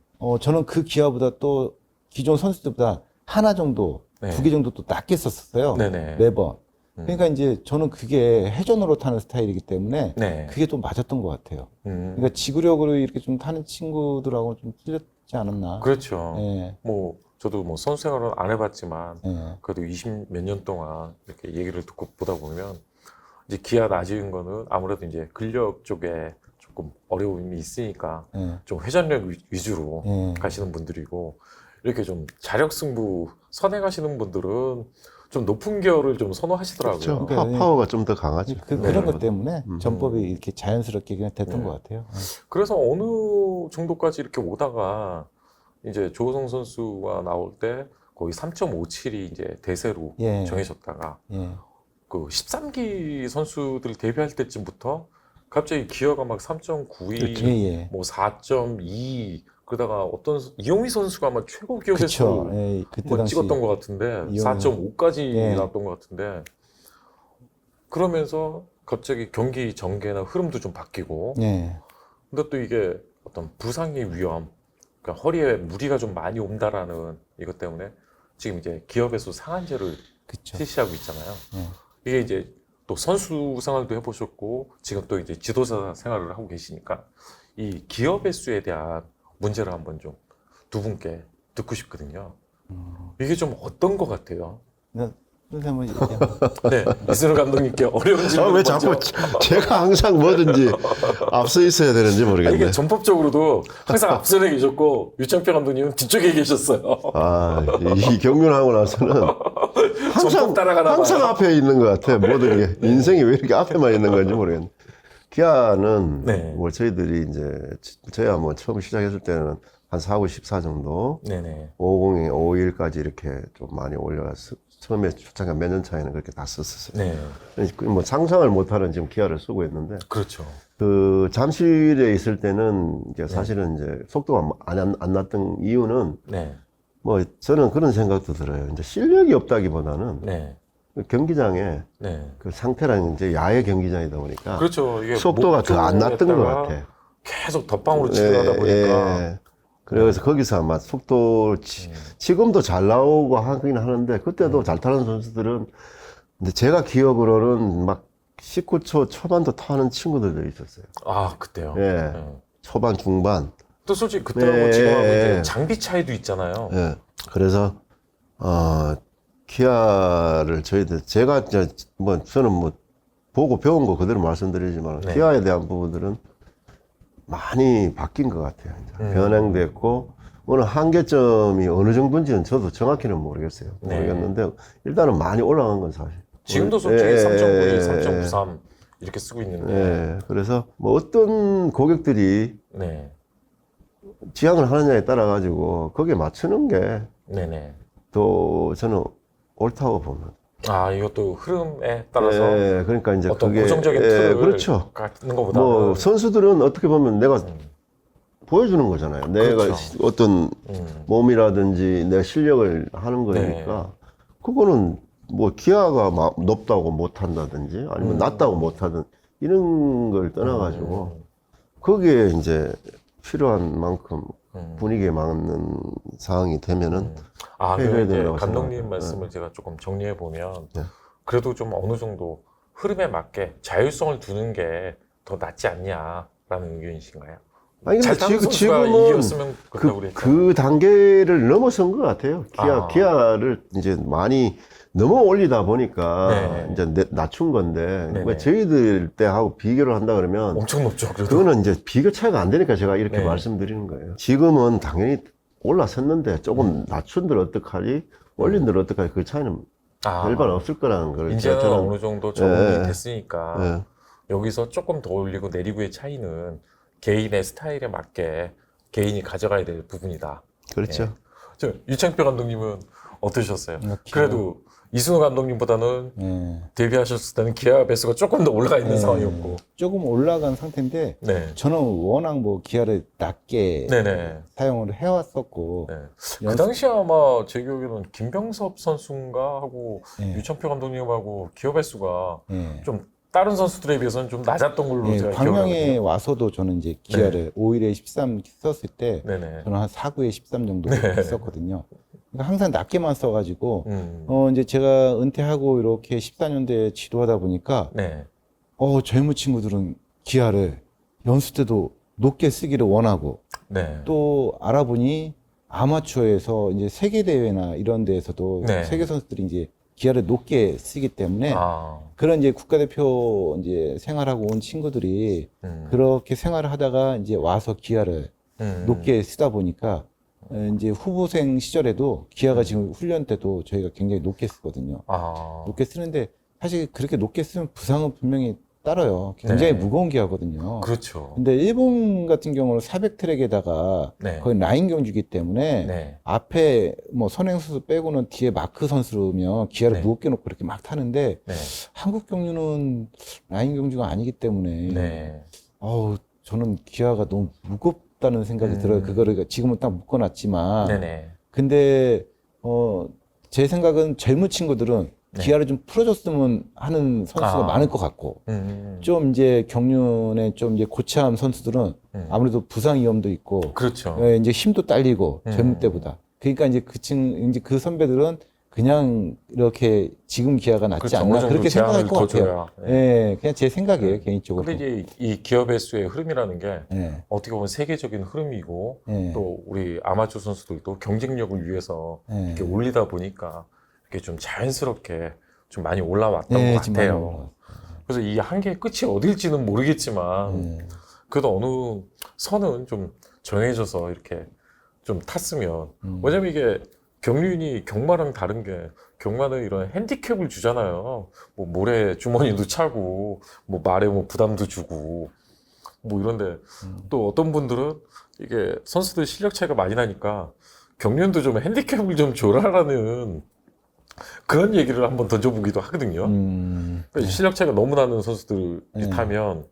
저는 그 기아보다 또 기존 선수들보다 하나 정도, 네. 2개 정도 또 낮게 썼었어요. 네네. 매번. 그러니까 이제 저는 그게 회전으로 타는 스타일이기 때문에 네. 그게 좀 맞았던 것 같아요. 그러니까 지구력으로 이렇게 좀 타는 친구들하고 좀 틀렸지 않았나. 그렇죠. 예. 뭐 저도 뭐 선수 생활은 안 해봤지만 예. 그래도 20 몇 년 동안 이렇게 얘기를 듣고 보다 보면 이제 기아 낮은 거는 아무래도 이제 근력 쪽에 조금 어려움이 있으니까 예. 좀 회전력 위주로 예. 가시는 분들이고, 이렇게 좀 자력 승부 선행하시는 분들은 좀 높은 기어를 좀 선호하시더라고요. 그렇죠. 그러니까 파워가 좀 더 강하죠. 그런 것 때문에 전법이 이렇게 자연스럽게 그냥 됐던 것 같아요. 그래서 어느 정도까지 이렇게 오다가 이제 조호성 선수가 나올 때 거의 3.57이 이제 대세로 예. 정해졌다가 예. 그 13기 선수들 데뷔할 때쯤부터 갑자기 기어가 막 3.92, 예, 예. 뭐 4.2, 그러다가 어떤 이용희 선수가 아마 최고 기어 그쵸. 횟수 예. 그때 뭐 당시. 찍었던 것 같은데 이용희 4.5까지 예. 나왔던 것 같은데, 그러면서 갑자기 경기 전개나 흐름도 좀 바뀌고, 예. 근데 또 이게 어떤 부상의 위험, 그러니까 허리에 무리가 좀 많이 온다라는 이것 때문에 지금 이제 기업에서 상한제를 그쵸. 실시하고 있잖아요. 예. 이게 이제 또 선수 생활도 해보셨고 지금 또 이제 지도자 생활을 하고 계시니까 이 기업의 수에 대한 문제를 한번 좀 두 분께 듣고 싶거든요. 이게 좀 어떤 것 같아요? 선생님은 네, 이승우 감독님께 어려운 질문. 왜 자꾸 제가 항상 뭐든지 앞서 있어야 되는지 이게 모르겠네. 전법적으로도 항상 앞선에 계셨고 유창표 감독님은 뒤쪽에 계셨어요. 이 경륜하고 나서는 전법 따라가나 봐요. 항상 앞에 있는 것 같아. 모든 게 인생이 왜 이렇게 앞에만 있는 건지 모르겠네. 기아는 네. 뭐 저희들이 이제 저야 뭐 처음 시작했을 때는 한 4, 5, 14 정도, 네네. 50에 51까지 이렇게 좀 많이 올려갔어. 처음에 잠깐 몇 년 차이는 그렇게 다 썼었어요. 네, 뭐 상상을 못하는 지금 기아를 쓰고 있는데, 그렇죠. 그 잠실에 있을 때는 이제 사실은 이제 속도가 안 났던 이유는 네, 뭐 저는 그런 생각도 들어요. 이제 실력이 없다기보다는 네, 경기장에 네. 그 상태랑 이제 야외 경기장이다 보니까 그렇죠. 이게 속도가 더 안 났던 것 목적에다가 같아. 계속 덧방으로 치료하다 보니까. 예. 그래서 거기서 아마 속도 지금도 잘 나오고 하긴 하는데 그때도 잘 타는 선수들은 근데 제가 기억으로는 막 19초 초반도 타는 친구들도 있었어요. 아, 그때요. 예. 초반, 중반. 또 솔직히 그때하고 네, 지금하고 예, 이제 예. 장비 차이도 있잖아요. 예. 그래서, 기아를 제가 저는 뭐, 보고 배운 거 그대로 말씀드리지만, 네. 기아에 대한 부분들은 많이 바뀐 것 같아요. 이제. 변형됐고, 어느 한계점이 어느 정도인지는 저도 정확히는 모르겠어요. 네. 모르겠는데, 일단은 많이 올라간 건 사실. 지금도 솔직히 예, 3.92, 예, 3.93 이렇게 쓰고 있는데. 예. 그래서 뭐 어떤 고객들이 네. 지향을 하느냐에 따라 가지고 거기에 맞추는 게 네네. 또 저는 옳다고 봅니다. 아, 이것도 흐름에 따라서 예, 그러니까 이제 어떤 그게 고정적인 예, 틀을 그렇죠. 갖는 것보다는 뭐 선수들은 어떻게 보면 내가 음, 보여주는 거잖아요. 내가 그렇죠. 어떤 음, 몸이라든지 내 실력을 하는 거니까 그거는 뭐 기아가 높다고 못한다든지 아니면 낮다고 못하든 이런 걸 떠나가지고 거기에 이제 필요한 만큼 분위기에 맞는 상황이 되면은 아, 해결해야 그럼 이제 된다고 감독님 생각해요. 말씀을 제가 조금 정리해 보면 네. 그래도 좀 어느 정도 흐름에 맞게 자율성을 두는 게 더 낫지 않냐라는 의견이신가요? 아니, 근데 잘 타는 선수가 지금은 이겼으면 그렇다고 그랬죠. 그 단계를 넘어선 것 같아요. 아. 기아를 이제 많이 넘어 올리다 보니까 네. 이제 낮춘 건데, 네네. 뭐 저희들 때하고 비교를 한다 그러면 엄청 높죠. 그래도. 그거는 이제 비교 차이가 안 되니까 제가 이렇게 네. 말씀드리는 거예요. 지금은 당연히 올라섰는데 조금 낮춘들 어떡하지? 올린들 어떡하지? 그 차이는 별반 없을 거라는 걸 이제는 저는 어느 정도 적응이 예. 됐으니까 예. 여기서 조금 더 올리고 내리고의 차이는 개인의 스타일에 맞게 개인이 가져가야 될 부분이다. 그렇죠. 예. 저 유창표 감독님은 어떠셨어요? 기아. 그래도 이승우 감독님보다는 예. 데뷔하셨을 때는 기아 배수가 조금 더 올라가 있는 예. 상황이었고. 조금 올라간 상태인데 네. 저는 워낙 뭐 기아를 낮게 네네. 사용을 해왔었고 네. 그 연습- 당시에 아마 제 기억에는 김병섭 선수인가 하고 예. 유창표 감독님하고 기아 배수가 예. 좀 다른 선수들에 비해서는 좀 낮았던 걸로 예, 제가 광명에 기억하거든요. 와서도 저는 이제 기아를 5일에 13 썼을 때 네네. 저는 한 4구에 13 정도 네. 썼거든요. 그러니까 항상 낮게만 써가지고 음. 이제 제가 은퇴하고 이렇게 14년대 지도하다 보니까 네. 젊은 친구들은 기아를 연습 때도 높게 쓰기를 원하고 네. 또 알아보니 아마추어에서 이제 세계 대회나 이런 데에서도 네. 세계 선수들이 이제 기아를 높게 쓰기 때문에 아. 그런 이제 국가대표 이제 생활하고 온 친구들이 그렇게 생활을 하다가 이제 와서 기아를 높게 쓰다 보니까 이제 후보생 시절에도 기아가 지금 훈련 때도 저희가 굉장히 높게 쓰거든요. 아. 높게 쓰는데 사실 그렇게 높게 쓰면 부상은 분명히 따라요. 굉장히 네. 무거운 기아거든요. 그렇죠. 근데 일본 같은 경우는 400트랙에다가 네. 거의 라인 경주기 때문에 네. 앞에 뭐 선행 선수 빼고는 뒤에 마크 선수면 기아를 네. 무겁게 놓고 이렇게 막 타는데 네. 한국 경주는 라인 경주가 아니기 때문에 네. 저는 기아가 너무 무겁다는 생각이 들어요. 그거를 지금은 딱 묶어놨지만 네네. 근데 제 생각은 젊은 친구들은 네. 기아를 좀 풀어줬으면 하는 선수가 아. 많을 것 같고 음. 좀 이제 경륜에 좀 이제 고참 선수들은 아무래도 부상 위험도 있고 그렇죠. 이제 힘도 딸리고 젊은 음. 때보다 그러니까 이제 이제 그 선배들은 그냥 이렇게 지금 기아가 낫지 그렇죠. 어느 않나 정도 그렇게 생각할 제한을 것 더 같아요. 줘야. 예, 그냥 제 생각이에요 개인적으로. 근데 이제 이 기업의 수의 흐름이라는 게 예, 어떻게 보면 세계적인 흐름이고 예, 또 우리 아마추어 선수들도 경쟁력을 위해서 예. 이렇게 올리다 보니까 이렇게 좀 자연스럽게 좀 많이 올라왔던 예, 것 지금 많이 같아요. 올라왔어요. 그래서 이 한계의 끝이 어딜지는 모르겠지만 예. 그래도 어느 선은 좀 정해져서 이렇게 좀 탔으면 음. 왜냐면 이게 경륜이 경마랑 다른 게 경마는 이런 핸디캡을 주잖아요. 뭐 모래 주머니도 차고 뭐 말에 뭐 부담도 주고 뭐 이런데 또 어떤 분들은 이게 선수들 실력 차이가 많이 나니까 경륜도 좀 핸디캡을 좀 줘라라는 그런 얘기를 한번 던져보기도 하거든요. 그러니까 실력 차이가 너무 나는 선수들이 네. 타면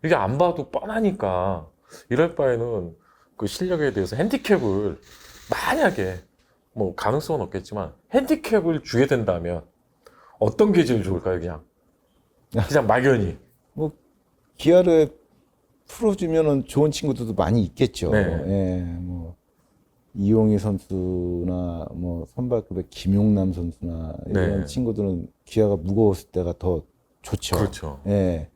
이게 안 봐도 뻔하니까 이럴 바에는 그 실력에 대해서 핸디캡을 만약에 뭐 가능성은 없겠지만 핸디캡을 주게 된다면 어떤 게 제일 좋을까요? 그냥 막연히. 뭐 기아를 풀어주면은 좋은 친구들도 많이 있겠죠. 네. 예, 뭐 이용희 선수나 뭐 선발급의 김용남 선수나 이런 네. 친구들은 기아가 무거웠을 때가 더 좋죠. 그렇죠. 예.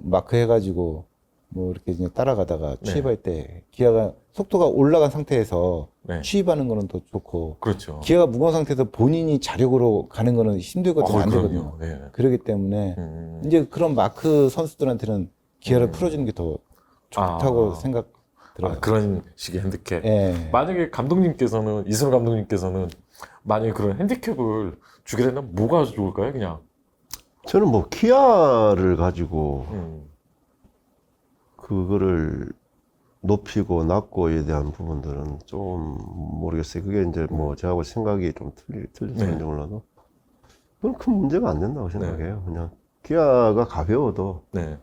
마크 해가지고 뭐 이렇게 그냥 따라가다가 네. 취입할 때 기아가 속도가 올라간 상태에서 네. 취입하는 거는 더 좋고 그렇죠. 기아가 무거운 상태에서 본인이 자력으로 가는 거는 힘들거든요. 안 그럼요. 되거든요. 네. 그렇기 때문에 이제 그런 마크 선수들한테는 기아를 풀어주는 게 더 좋다고 생각 들어요. 그런 식의 핸디캡. 예. 만약에 감독님께서는 이승우 감독님께서는 만약에 그런 핸디캡을 주게 된다면 뭐가 좋을까요? 그냥. 저는 뭐 키아를 가지고 음. 그거를 높이고 낮고에 대한 부분들은 좀 모르겠어요. 그게 이제 뭐 저하고 생각이 좀 틀릴지 몰라도 그건 큰 문제가 안 된다고 생각해요. 그냥 기아가 가벼워도 네.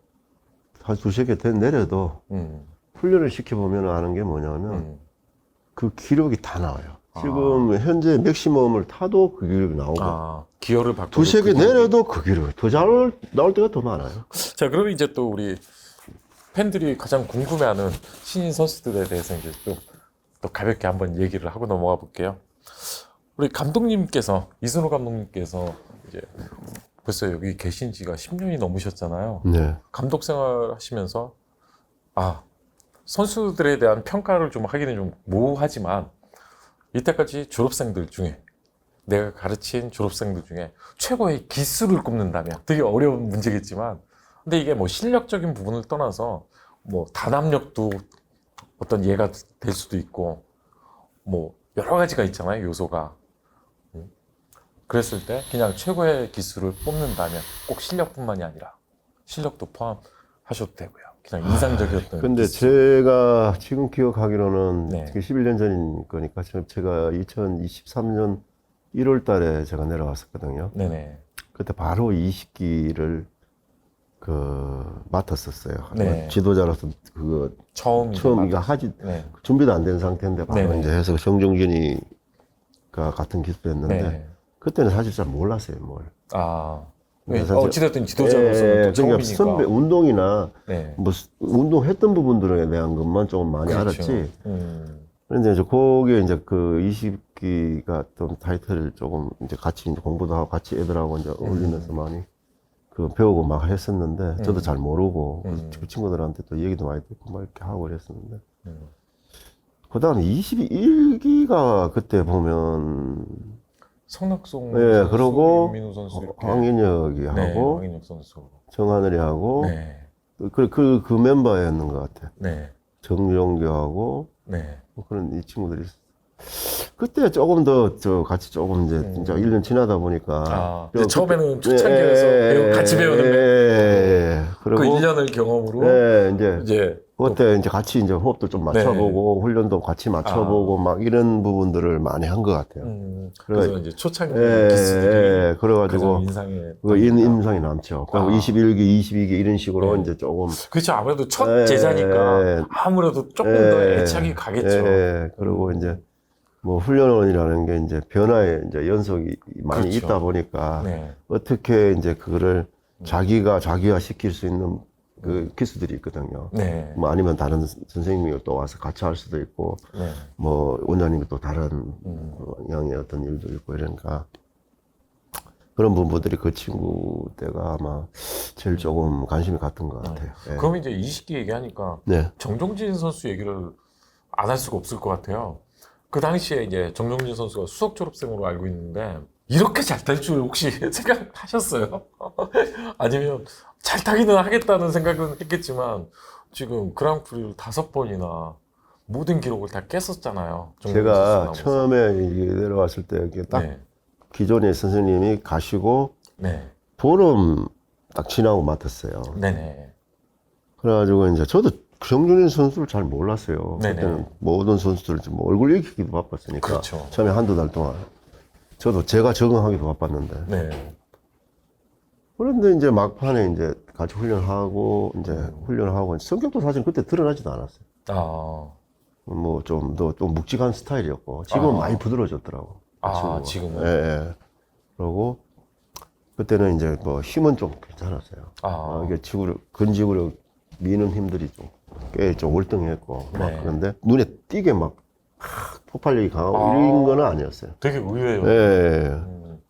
한 두세 개 더 내려도 음. 훈련을 시켜보면 아는 게 뭐냐면 그 기록이 다 나와요. 지금 현재 맥시멈을 타도 그 기록이 나오고 기어를 바꿔도 두세 개 그 기록이- 내려도 그 기록이 더 잘 나올 때가 더 많아요. 자, 그러면 이제 또 우리 팬들이 가장 궁금해하는 신인 선수들에 대해서 이제 또 가볍게 한번 얘기를 하고 넘어가 볼게요. 우리 감독님께서 이승우 감독님께서 이제 벌써 여기 계신 지가 10년이 넘으셨잖아요. 네. 감독 생활 하시면서 선수들에 대한 평가를 좀 하기는 좀 모호하지만 이때까지 졸업생들 중에 내가 가르친 졸업생들 중에 최고의 기수를 꼽는다면 되게 어려운 문제겠지만 근데 이게 뭐 실력적인 부분을 떠나서 뭐 단합력도 어떤 예가 될 수도 있고 뭐 여러 가지가 있잖아요, 요소가. 그랬을 때 그냥 최고의 기수를 뽑는다면 꼭 실력뿐만이 아니라 실력도 포함하셔도 되고요. 그냥 인상적이었던 근데 기수. 제가 지금 기억하기로는 네. 11년 전인 거니까 제가 2023년 1월 달에 제가 내려왔었거든요. 네네. 그때 바로 20기를 맡았었어요. 네. 지도자로서 그거 처음 이거 하지 네. 준비도 안 된 상태인데 바로 네. 이제 해서 정종진이가 같은 기수였는데 네. 그때는 사실 잘 몰랐어요, 뭘. 네, 사실- 어찌됐든 지도자로서는 또 그러니까 처음이니까. 선배 운동이나 네. 뭐 운동했던 부분들에 대한 것만 조금 많이 그렇죠. 알았지. 음. 그런데 이제 거기에 이제 그 20기가 좀 타이틀을 조금 이제 같이 이제 공부도 하고 같이 애들하고 이제 어울리면서 많이 그 배우고 막 했었는데 저도 잘 모르고 그 친구들한테 또 얘기도 많이 듣고 막 이렇게 하고 그랬었는데 그 다음에 21기가 그때 보면 성낙송 예, 선수, 그러고 윤민우 선수 이렇게. 황인혁이 네, 하고 황인혁 선수. 정하늘이 하고 네. 그 멤버였는 것 같아. 네. 정용교하고 네. 뭐 그런 이 친구들이 그때 조금 더 같이 조금 이제 진짜 1년 지나다 보니까 이제 처음에는 초창기에서 같이 배우는 그 그리고 1년을 경험으로 이제 그때 이제 같이 이제 호흡도 좀 맞춰보고 훈련도 같이 맞춰보고 막 이런 부분들을 많이 한 것 같아요. 그래서 이제 초창기 기수들이 그래가지고 인상에 그 인상이 남죠. 그리고 21기, 22기 이런 식으로 네. 이제 조금 그렇죠. 아무래도 첫 제자니까 아무래도 조금 더 애착이 가겠죠. 그리고 이제 뭐 훈련원이라는 게 이제 변화의 이제 연속이 많이 그렇죠. 있다 보니까 네. 어떻게 이제 그거를 자기가 자기화 시킬 수 있는 그 기수들이 있거든요. 네. 뭐 아니면 다른 선생님이 또 와서 같이 할 수도 있고, 네. 뭐 원장님이 또 다른 양의 어떤 일도 있고 이러니까 그런 부분들이 그 친구 때가 아마 제일 조금 관심이 갔던 것 같아요. 예. 그럼 이제 20기 얘기하니까 네. 정종진 선수 얘기를 안 할 수가 없을 것 같아요. 그 당시에 이제 정종진 선수가 수석 졸업생으로 알고 있는데 이렇게 잘 탈 줄 혹시 생각하셨어요? 아니면 잘 타기는 하겠다는 생각은 했겠지만 지금 그랑프리를 5번이나 모든 기록을 다 깼었잖아요. 제가 처음에 내려왔을 때 이렇게 딱 네. 기존의 선생님이 가시고 네. 보름 딱 지나고 맡았어요. 네네. 그래가지고 이제 저도 정준인 선수를 잘 몰랐어요. 네네. 그때는 모든 선수들 뭐 얼굴 익히기도 바빴으니까. 그렇죠. 처음에 한두 달 동안. 저도 제가 적응하기도 바빴는데. 네. 그런데 이제 막판에 이제 같이 훈련하고, 이제 훈련하고, 성격도 사실 그때 드러나지도 않았어요. 뭐 좀 묵직한 스타일이었고, 지금은 많이 부드러워졌더라고. 친구가. 지금은? 예, 예. 그러고, 그때는 이제 뭐 힘은 좀 괜찮았어요. 이게 근지구력 미는 힘들이 꽤 좀 월등했고, 막 네. 그런데 눈에 띄게 막 폭발력이 강하고 이런 거는 아니었어요. 되게 의외예요. 예.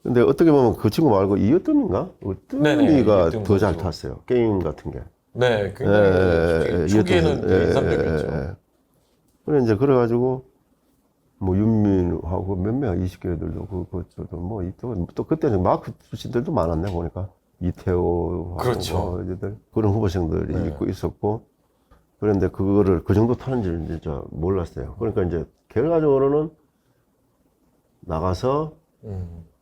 근데 어떻게 보면 그 친구 말고 이어뜸인가? 네네, 어뜸이가 이어뜸 더 잘 선수. 탔어요. 게임 같은 게. 네, 굉장히 초기에는 인상적이었죠. 그래, 이제, 그래가지고, 뭐, 윤민하고 몇 명, 20개들도, 저도 뭐, 또 그때는 마크 출신들도 많았네, 보니까. 이태호하고. 그렇죠. 뭐 이들 그런 후보생들이 네. 있고 있었고. 그런데 그거를 그 정도 타는지는 진짜 몰랐어요. 그러니까 이제, 결과적으로는 나가서,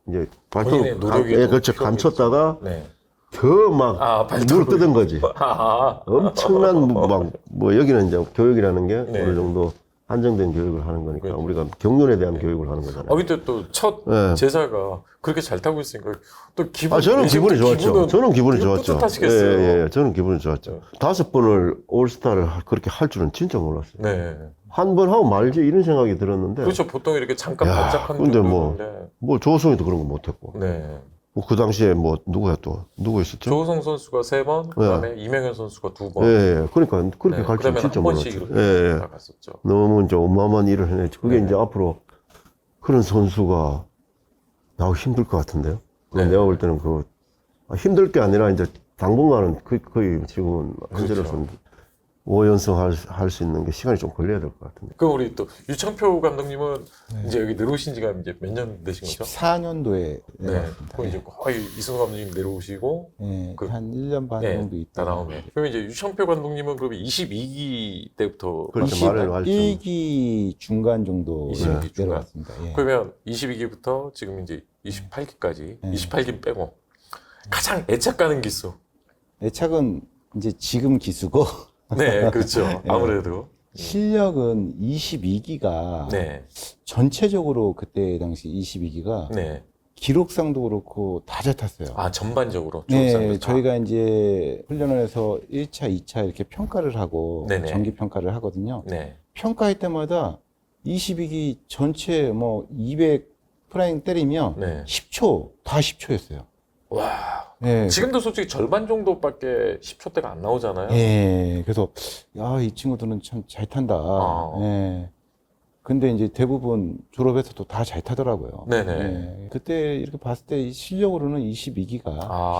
이제, 본인의 노력이 또 그렇죠. 감췄다가, 네. 더 막, 발톱을. 물 뜯은 거지. 아, 엄청난 뭐 여기는 이제 교육이라는 게 네. 어느 정도 한정된 교육을 하는 거니까 그렇죠. 우리가 경륜에 대한 교육을 하는 거잖아요. 근데 또 첫 네. 제자가 그렇게 잘 타고 있으니까 또 기분. 저는 기분이 좋았죠. 기분은 저는 기분이 기분 좋았죠. 뿌듯하시겠어요. 예, 저는 기분이 좋았죠. 5번을 올스타를 그렇게 할 줄은 진짜 몰랐어요. 네. 한 번 하고 말지 이런 생각이 들었는데. 그렇죠. 보통 이렇게 잠깐 야, 반짝한 근데 정도인데. 뭐 조호성이도 그런 거 못했고. 네. 뭐 그 당시에 뭐 누구 있었죠? 조호성 선수가 3번, 그다음에 이명현 선수가 2번. 예, 그러니까 그렇게 네, 갈 줄은 그다음에 진짜 한 번씩 몰랐죠. 이렇게 예, 예. 나갔었죠. 너무 이제 어마어마한 일을 해냈죠. 그게 네. 이제 앞으로 그런 선수가 나오기 힘들 것 같은데요. 네. 내가 볼 때는 힘들 게 아니라 이제 당분간은 거의 지금은 그렇죠. 현재로서는 5연승 할 수 있는 게 시간이 좀 걸려야 될 것 같은데. 그럼 우리 또 유창표 감독님은 이제 여기 내려오신 지가 이제 몇 년 되신 거죠? 14년도에 네. 그럼 이제 거의 이승우 감독님 내려오시고 네, 그- 한 1년 반 네, 정도 있다. 다음에. 그럼 이제 유창표 감독님은 그러면 22기 때부터 그렇죠. 말을 할 수. 21기 중간 정도 22기 중간. 내려왔습니다. 예. 그러면 22기부터 지금 이제 28기까지 네. 28기 빼고 가장 애착 가는 기수. 애착은 이제 지금 기수고 네, 그렇죠. 아무래도. 실력은 22기가 네, 전체적으로 그때 당시 22기가 네. 기록상도 그렇고 다 잘 탔어요. 전반적으로. 네, 졸업상들 다. 저희가 이제 훈련을 해서 1차, 2차 이렇게 평가를 하고 네네. 정기 평가를 하거든요. 네. 평가할 때마다 22기 전체 뭐 200 프라잉 때리면 네. 10초, 다 10초였어요. 와. 네. 지금도 솔직히 절반 정도밖에 10초대가 안 나오잖아요. 예, 그래서, 야, 이 친구들은 참 잘 탄다. 아. 예. 근데 이제 대부분 졸업해서도 다 잘 타더라고요. 네네. 예. 그때 이렇게 봤을 때 실력으로는 22기가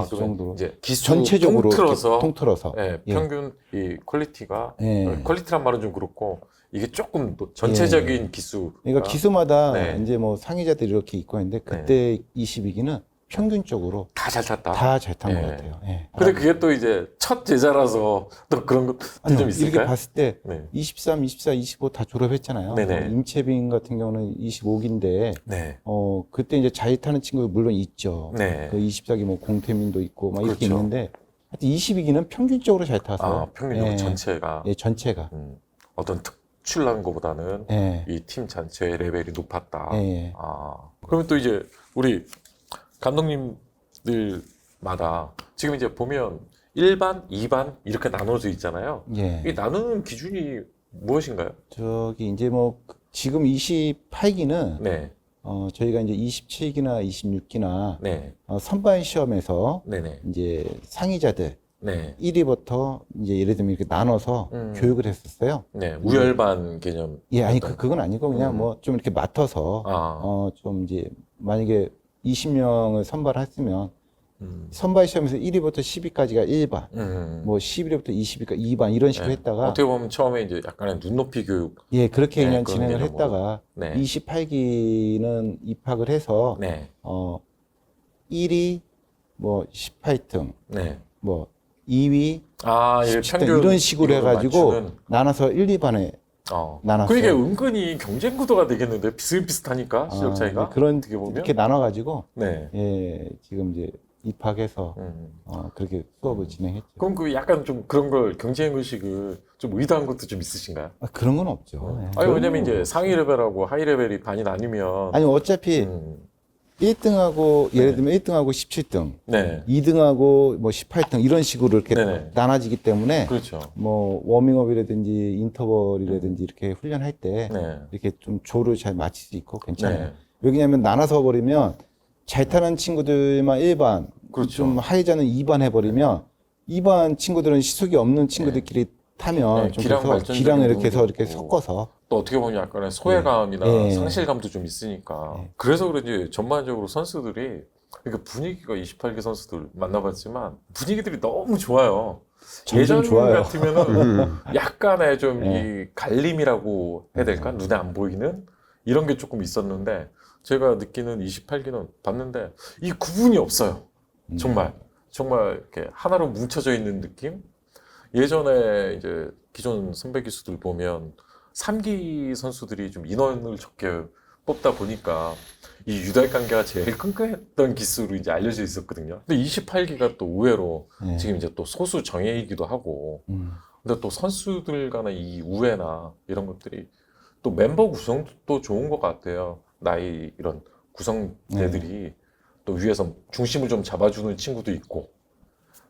기수 그러면 정도로. 이제 기수 전체적으로 통틀어서 이렇게 통틀어서. 네, 예. 평균 이 퀄리티가 예. 퀄리티란 말은 좀 그렇고 이게 조금 또 전체적인 기수. 그러니까 기수마다 네. 이제 뭐 상위자들이 이렇게 있고 있는데 그때 22기는 평균적으로 다 잘 탔다. 다 잘 탄 것 예. 같아요. 예. 근데 그게 또 이제 첫 제자라서 또 그런 것도 좀 이렇게 있을까요? 봤을 때 네. 23, 24, 25 다 졸업했잖아요. 네네. 임채빈 같은 경우는 25기인데 네. 그때 이제 잘 타는 친구도 물론 있죠. 네. 그 24기 뭐 공태민도 있고 막 이렇게 그렇죠. 있는데 하여튼 22기는 평균적으로 잘 타서 평균적으로 예. 전체가 예, 전체가. 어떤 특출난 것보다는 예. 이 팀 전체의 레벨이 높았다. 예, 예. 그러면 또 이제 우리 감독님들마다 지금 이제 보면 1반, 2반 이렇게 나눠져 있잖아요. 예. 이 나누는 기준이 무엇인가요? 저기 이제 뭐 지금 28기는 네, 저희가 이제 27기나 26기나 네, 선발 시험에서 네네, 이제 상위자들 네, 1위부터 이제 예를 들면 이렇게 나눠서 교육을 했었어요. 네, 우열반 개념. 예, 아니 그건 아니고 그냥 뭐 좀 이렇게 맡아서 좀 이제 만약에 20명을 선발했으면 선발 시험에서 1위부터 10위까지가 1반, 뭐 11위부터 20위까지 2반 이런 식으로 네. 했다가 어떻게 보면 처음에 이제 약간의 눈높이 교육. 예, 그렇게 네, 그냥 그런 진행을 개념으로. 했다가 네. 28기는 입학을 해서 네, 1위 뭐 18등, 네. 뭐 2위 이게 10등 평균 이런 식으로 이거를 해가지고 맞추는. 나눠서 1, 2반에 나눴어요. 그게 은근히 경쟁 구도가 되겠는데 비슷비슷하니까 실력 차이가. 그런 어떻게 보면. 이렇게 나눠가지고 네. 예, 지금 이제 입학해서 그렇게 수업을 진행했죠. 그럼 그 약간 좀 그런 걸 경쟁 의식을 좀 의도한 것도 좀 있으신가요? 그런 건 없죠. 예. 아니 왜냐면 이제 상위 레벨하고 하위 레벨이 반이 나뉘면. 아니 어차피 1등하고 예를 네. 들면 1등하고 17등, 네. 2등하고 뭐 18등 이런 식으로 이렇게 네네. 나눠지기 때문에 그렇죠. 뭐 워밍업이라든지 인터벌이라든지 이렇게 훈련할 때 네. 이렇게 좀 조를 잘 맞출 수 있고 괜찮아요. 네. 왜냐하면 나눠서 버리면 잘 타는 친구들만 1반, 그렇죠. 좀 하위자는 2반 해버리면 2반 친구들은 시속이 없는 친구들끼리 타면 네, 좀 기량 그래서 발전적인 기량을 이렇게 해서 부분도 이렇게 있고. 섞어서 또 어떻게 보면 약간의 소외감이나 네. 상실감도 좀 있으니까 네. 그래서 그런지 전반적으로 선수들이 그러니까 분위기가 28기 선수들 만나봤지만 분위기들이 너무 좋아요. 점점 예전 좋아요. 같으면은 약간의 좀 네. 이 갈림이라고 해야 될까? 눈에 안 보이는 이런 게 조금 있었는데 제가 느끼는 28기는 봤는데 이 구분이 없어요. 정말 이렇게 하나로 뭉쳐져 있는 느낌? 예전에 이제 기존 선배 기수들 보면 3기 선수들이 좀 인원을 적게 뽑다 보니까 이 유달 관계가 제일 끈끈했던 기수로 이제 알려져 있었거든요. 근데 28기가 또 의외로 네. 지금 이제 또 소수 정예이기도 하고, 음. 근데 또 선수들 간의 이 우애나 이런 것들이 또 멤버 구성도 또 좋은 것 같아요. 나이 이런 구성대들이 또 위에서 중심을 좀 잡아주는 친구도 있고,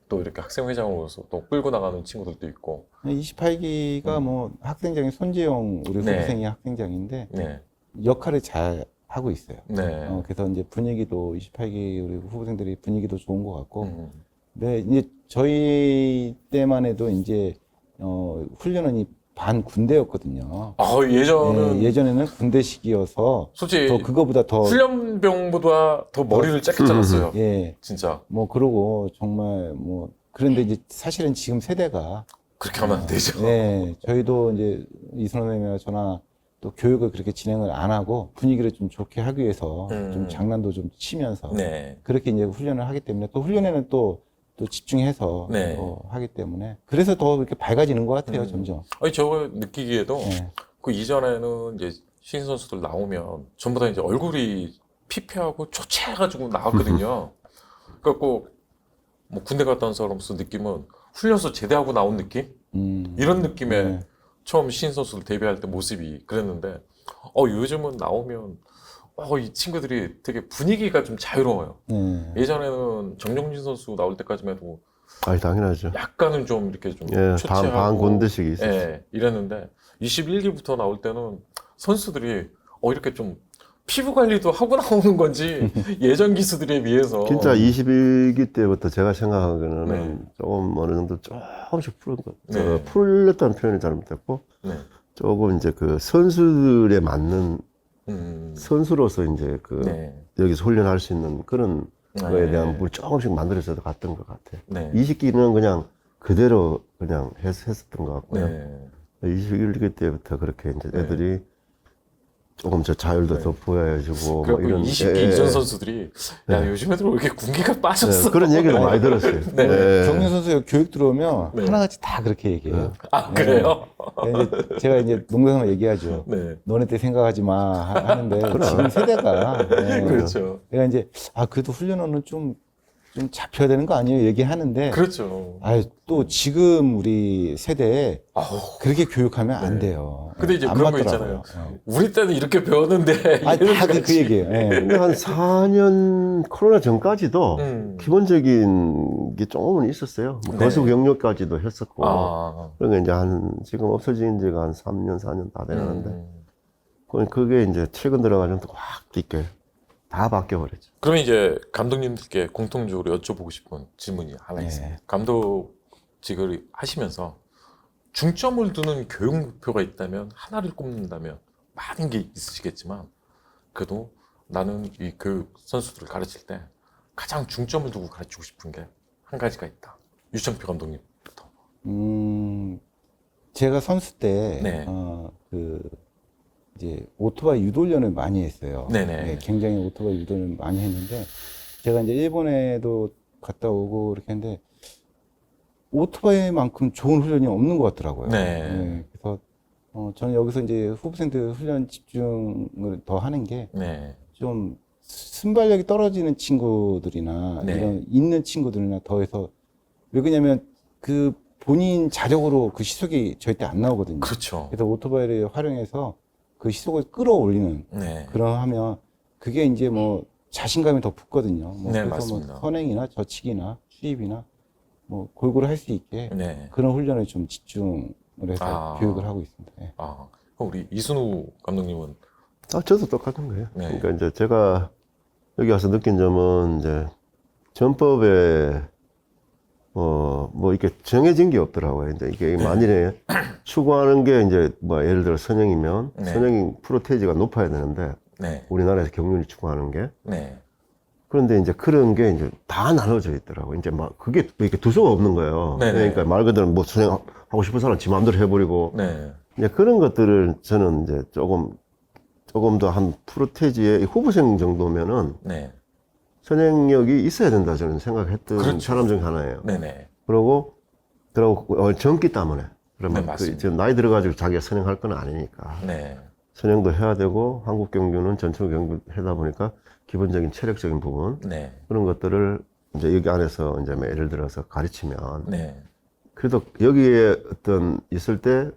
또 이렇게 학생회장으로서 또 끌고 나가는 친구들도 있고. 28기가 뭐 학생장이 손재영 우리 네. 후생이 학생장인데 네, 역할을 잘 하고 있어요. 네. 그래서 이제 분위기도 28기 우리 후생들이 분위기도 좋은 것 같고, 음. 네, 이제 저희 때만 해도 이제 훈련은 이 반 군대였거든요. 아, 예전은 예전에는 군대식이어서 솔직히 더 그거보다 더 훈련병보다 더 머리를 짧게 잘랐어요. 예, 진짜. 뭐 그러고 정말 뭐 그런데 이제 사실은 지금 세대가 그렇게 하면 안 되죠. 네, 저희도 이제 이순호 선생님이나 저나 또 교육을 그렇게 진행을 안 하고 분위기를 좀 좋게 하기 위해서 좀 장난도 좀 치면서 네. 그렇게 이제 훈련을 하기 때문에 또 훈련에는 또 집중해서 네. 하기 때문에 그래서 더 이렇게 밝아지는 것 같아요, 점점. 아니, 저거 느끼기에도 네. 그 이전에는 이제 신인 선수들 나오면 전부 다 이제 얼굴이 피폐하고 초췌해가지고 나왔거든요. 그래갖고 뭐 군대 갔다 온 사람으로서 느낌은 훈련소 제대하고 나온 느낌? 이런 느낌의 네. 처음 신인 선수들 데뷔할 때 모습이 그랬는데 요즘은 나오면 이 친구들이 되게 분위기가 좀 자유로워요. 네. 예전에는 정용진 선수 나올 때까지만 해도 아니, 당연하죠. 약간은 좀 이렇게 좀 예, 초췌하고 반 군대식이 있었어요. 예, 이랬는데 21기부터 나올 때는 선수들이 이렇게 좀 피부 관리도 하고 나오는 건지 예전 기수들에 비해서 진짜 21기 때부터 제가 생각하기에는 네. 조금 어느 정도 조금씩 풀은 것, 네. 풀렸다는 표현이 잘못됐고, 네. 조금 이제 그 선수들에 맞는 선수로서 이제 그 네. 여기서 훈련할 수 있는 그런 거에 네. 대한 물 조금씩 만들어져 갔던 것 같아요. 네. 20기는 그냥 그대로 그냥 했었던 것 같고요. 네. 21기 때부터 그렇게 이제 애들이 조금 저 자율도 더 보여주고 그리고 뭐 이런 20기 이전 선수들이 야 요즘 애들 왜 이렇게 군기가 빠졌어? 그런 얘기를 많이 들었어요. 네. 예. 정민 선수 교육 들어오면 네. 하나같이 다 그렇게 얘기해요. 아 그래요? 이제 제가 이제 농담으로 얘기하죠. 네. 너네 때 생각하지 마 하는데 지금 세대가 그렇죠. 내가 이제 그래도 훈련원은 좀 잡혀야 되는 거 아니에요? 얘기하는데 그렇죠. 또 지금 우리 세대에 아우. 그렇게 교육하면 안 돼요. 근데 이제 안 그런 거 맞더라고요. 있잖아요. 우리 때는 이렇게 배웠는데 다 그 얘기예요. 예. 근데 한 4년 코로나 전까지도 기본적인 게 조금은 있었어요. 뭐 네. 거수 경력까지도 했었고. 아. 그러니까 이제 지금 없어진 지가 한 3년, 4년 다 되는데. 그게 이제 최근 들어가지고 확 뒤게 다 바뀌어버렸죠. 그러면 이제 감독님들께 공통적으로 여쭤보고 싶은 질문이 하나 네. 있습니다. 감독직을 하시면서 중점을 두는 교육 목표가 있다면 하나를 꼽는다면 많은 게 있으시겠지만 그래도 나는 이 교육 선수들을 가르칠 때 가장 중점을 두고 가르치고 싶은 게 한 가지가 있다. 유청표 감독님부터. 제가 선수 때 네. 이제 오토바이 유도훈련을 많이 했어요. 네네. 네, 굉장히 오토바이 유도를 많이 했는데 제가 이제 일본에도 갔다 오고 이렇게 했는데 오토바이만큼 좋은 훈련이 없는 것 같더라고요. 네. 그래서 저는 여기서 이제 후보생들 훈련 집중을 더 하는 게 네. 좀 순발력이 떨어지는 친구들이나 네. 이런 있는 친구들이나 더해서 왜 그러냐면 그 본인 자력으로 그 시속이 절대 안 나오거든요. 그렇죠. 그래서 오토바이를 활용해서 그 시속을 끌어올리는 네. 그런 하면 그게 이제 뭐 자신감이 더 붙거든요. 뭐 네, 그래서 맞습니다. 뭐 선행이나 저치기나 수입이나 뭐 골고루 할 수 있게 네. 그런 훈련을 좀 집중을 해서 교육을 하고 있습니다. 예. 그럼 우리 이순우 감독님은 저도 똑같은 거예요. 네. 그러니까 이제 제가 여기 와서 느낀 점은 이제 전법에 뭐 이렇게 정해진 게 없더라고요. 이제 이게 만일에 추구하는 게 이제 뭐 예를 들어 선형이면 네. 선형이 프로테이지가 높아야 되는데 네. 우리나라에서 경륜이 추구하는 게 네. 그런데 이제 그런 게 이제 다 나눠져 있더라고요. 이제 막 그게 이렇게 두서가 없는 거예요. 네네. 그러니까 말 그대로 뭐 선형하고 싶은 사람 지 마음대로 해버리고 네. 이제 그런 것들을 저는 이제 조금 더 한 프로테이지의 후보생 정도면은 네. 선행력이 있어야 된다 저는 생각했던 그렇죠. 사람 중에 하나예요. 네네. 그러고 젊기 때문에 네, 그러면 맞습니다. 지금 나이 들어가지고 자기가 선행할 건 아니니까 네. 선행도 해야 되고 한국 경주는 전철 경주 하다 보니까 기본적인 체력적인 부분 네. 그런 것들을 이제 여기 안에서 이제 뭐 예를 들어서 가르치면 네. 그래도 여기에 어떤 있을 때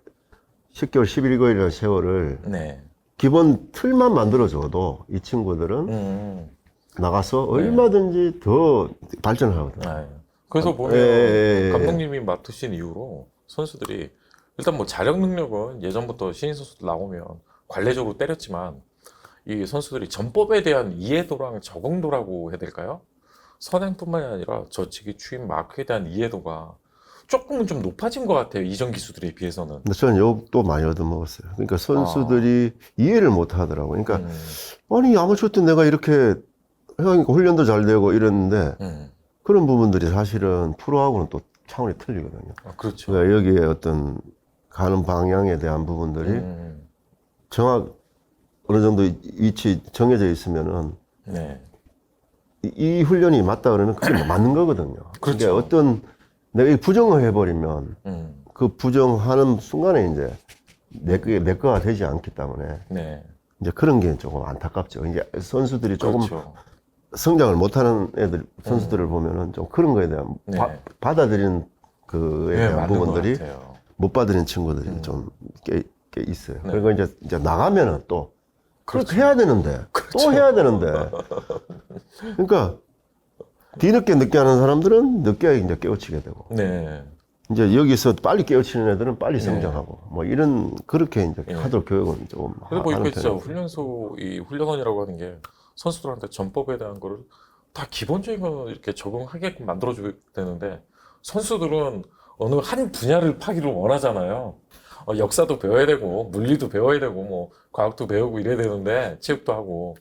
10개월, 11개월이라는 세월을 네. 기본 틀만 만들어줘도 이 친구들은 나가서 얼마든지 더 발전을 하거든요. 네. 그래서 보면 감독님이 맡으신 이후로 선수들이 일단 뭐 자력 능력은 예전부터 신인 선수들 나오면 관례적으로 때렸지만 이 선수들이 전법에 대한 이해도랑 적응도라고 해야 될까요? 선행뿐만이 아니라 저치기, 추임, 마크에 대한 이해도가 조금은 좀 높아진 것 같아요. 이전 기수들에 비해서는. 근데 저는 욕도 많이 얻어먹었어요. 그러니까 선수들이 이해를 못 하더라고요. 그러니까 아니 아마추어 때 내가 이렇게 해가니까 훈련도 잘 되고 이랬는데 그런 부분들이 사실은 프로하고는 또 차원이 틀리거든요. 아, 그렇죠. 그러니까 여기에 어떤 가는 방향에 대한 부분들이 어느 정도 위치 정해져 있으면은 네. 이 훈련이 맞다 그러면 그게 맞는 거거든요. 그렇죠. 그러니까 어떤 내가 이 부정을 해버리면 그 부정하는 순간에 이제 내 거가 되지 않기 때문에 네. 이제 그런 게 조금 안타깝죠. 이제 선수들이 조금 그렇죠. 성장을 못하는 선수들을 보면은 좀 그런 거에 대한 네. 받아들이는 그에 네, 대한 맞는 부분들이 것 같아요. 못 받아들이는 친구들이 좀 꽤 있어요. 네. 그리고 이제 나가면은 또 그렇죠. 그렇게 해야 되는데 또 해야 되는데 그러니까 뒤늦게 늦게 하는 사람들은 늦게 이제 깨우치게 되고 네. 이제 여기서 빨리 깨우치는 애들은 빨리 성장하고 뭐 이런 그렇게 이제 하도록 교육은 조금 그래서 보니까 하는 진짜 편이에요. 훈련소 이 훈련원이라고 하는 게 선수들한테 전법에 대한 거를 다 기본적인 거 이렇게 적응하게끔 만들어줘야 되는데 선수들은 어느 한 분야를 파기를 원하잖아요. 역사도 배워야 되고 물리도 배워야 되고 뭐 과학도 배우고 이래야 되는데 체육도 하고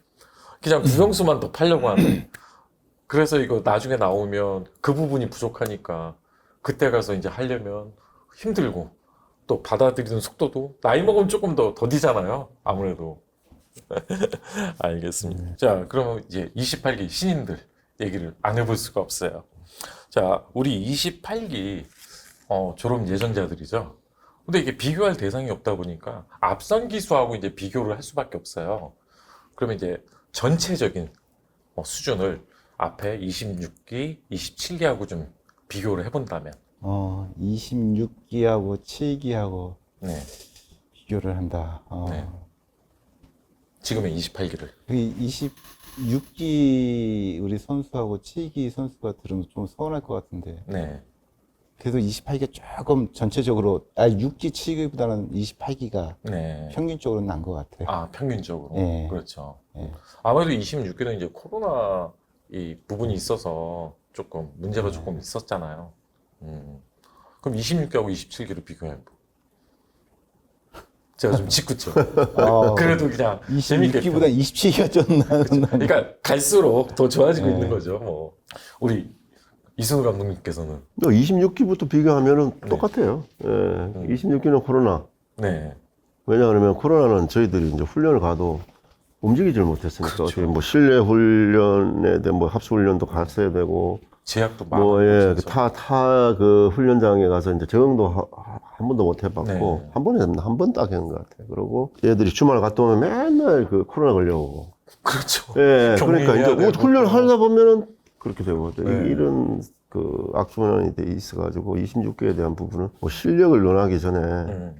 그냥 국영수만 더 파려고 하는. 그래서 이거 나중에 나오면 그 부분이 부족하니까 그때 가서 이제 하려면 힘들고 또 받아들이는 속도도 나이 먹으면 조금 더 더디잖아요. 아무래도. 알겠습니다. 자, 그러면 이제 28기 신인들 얘기를 안 해볼 수가 없어요. 자, 우리 28기 졸업 예정자들이죠. 근데 이게 비교할 대상이 없다 보니까 앞선 기수하고 이제 비교를 할 수밖에 없어요. 그러면 이제 전체적인 수준을 앞에 26기, 27기하고 좀 비교를 해본다면 26기하고 7기하고 네. 비교를 한다. 네. 지금의 28기를. 26기 우리 선수하고 7기 선수가 들으면 좀 서운할 것 같은데. 네. 그래도 28기가 조금 전체적으로 6기, 7기보다는 28기가 네. 평균적으로는 난 것 같아요. 아, 평균적으로. 네. 그렇죠. 네. 아무래도 26기는 이제 코로나 이 부분이 있어서 조금 문제가 조금 있었잖아요. 그럼 26기하고 27기를 비교해보. 제가 좀 짓궂죠. 그래도 그냥 재밌게. 26기보다 27기가 좀 나은. 그러니까 갈수록 더 좋아지고 있는 거죠. 뭐 우리 이승우 감독님께서는 26기부터 비교하면은 똑같아요. 예, 26기는 코로나. 네. 왜냐하면 코로나는 저희들이 이제 훈련을 가도 움직이질 못했으니까 그렇죠. 어떻게 뭐 실내 훈련에 대한 뭐 합수 훈련도 갔어야 되고 제약도 많고 뭐 예, 진짜. 그 훈련장에 가서 이제 적응도 한 번도 못 해봤고 네. 한 번 딱 한 것 같아요. 그리고 얘들이 주말 갔다 오면 맨날 그 코로나 걸려오고. 그렇죠. 예, 그러니까 격리해야 이제 되고. 훈련을 하다 보면은 그렇게 되고 네. 이런 그 악순환이 돼 있어가지고 26개에 대한 부분은 뭐 실력을 논하기 전에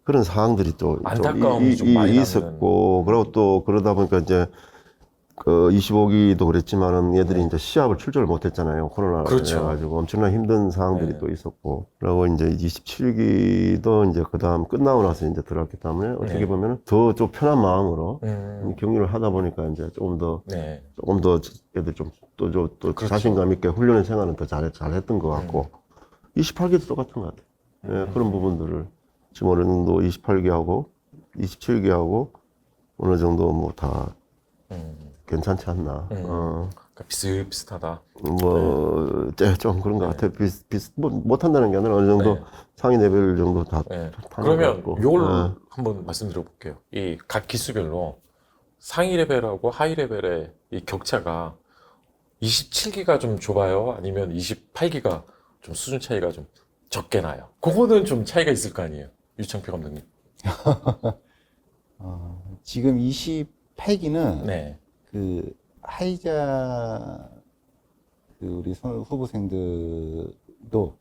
그런 사항들이 또 안타까움이 좀 많이 있었고 그리고 또 그러다 보니까 이제 그 25기도 그랬지만은 얘들이 이제 시합을 출전을 못했잖아요. 코로나 그렇죠. 해가지고 엄청난 힘든 사항들이 네. 또 있었고 그리고 이제 27기도 이제 그 다음 끝나고 나서 이제 들어갔기 때문에 어떻게 네. 보면은 더 좀 편한 마음으로 경륜을 하다 보니까 이제 조금 더 네. 애들 좀 또 그렇죠. 자신감 있게 훈련 생활은 더 잘했던 것 같고 28기도 똑같은 것 같아요. 예, 그런 부분들을 지금 어느 정도 28기하고 27기하고 어느 정도 뭐 다 괜찮지 않나. 그러니까 비슷비슷하다. 뭐, 좀 그런 것 같아요. 뭐, 못한다는 게 아니라 어느 정도 네. 상위 레벨 정도 다 네. 타는 것 그러면 같고. 요걸 한번 말씀드려 볼게요. 이 각 기수별로 상위 레벨하고 하위 레벨의 이 격차가 27기가 좀 좁아요? 아니면 28기가 좀 수준 차이가 좀 적게 나요? 그거는 좀 차이가 있을 거 아니에요? 유창표 감독님. 지금 28기는 네. 그 하이자 그 우리 후보생들도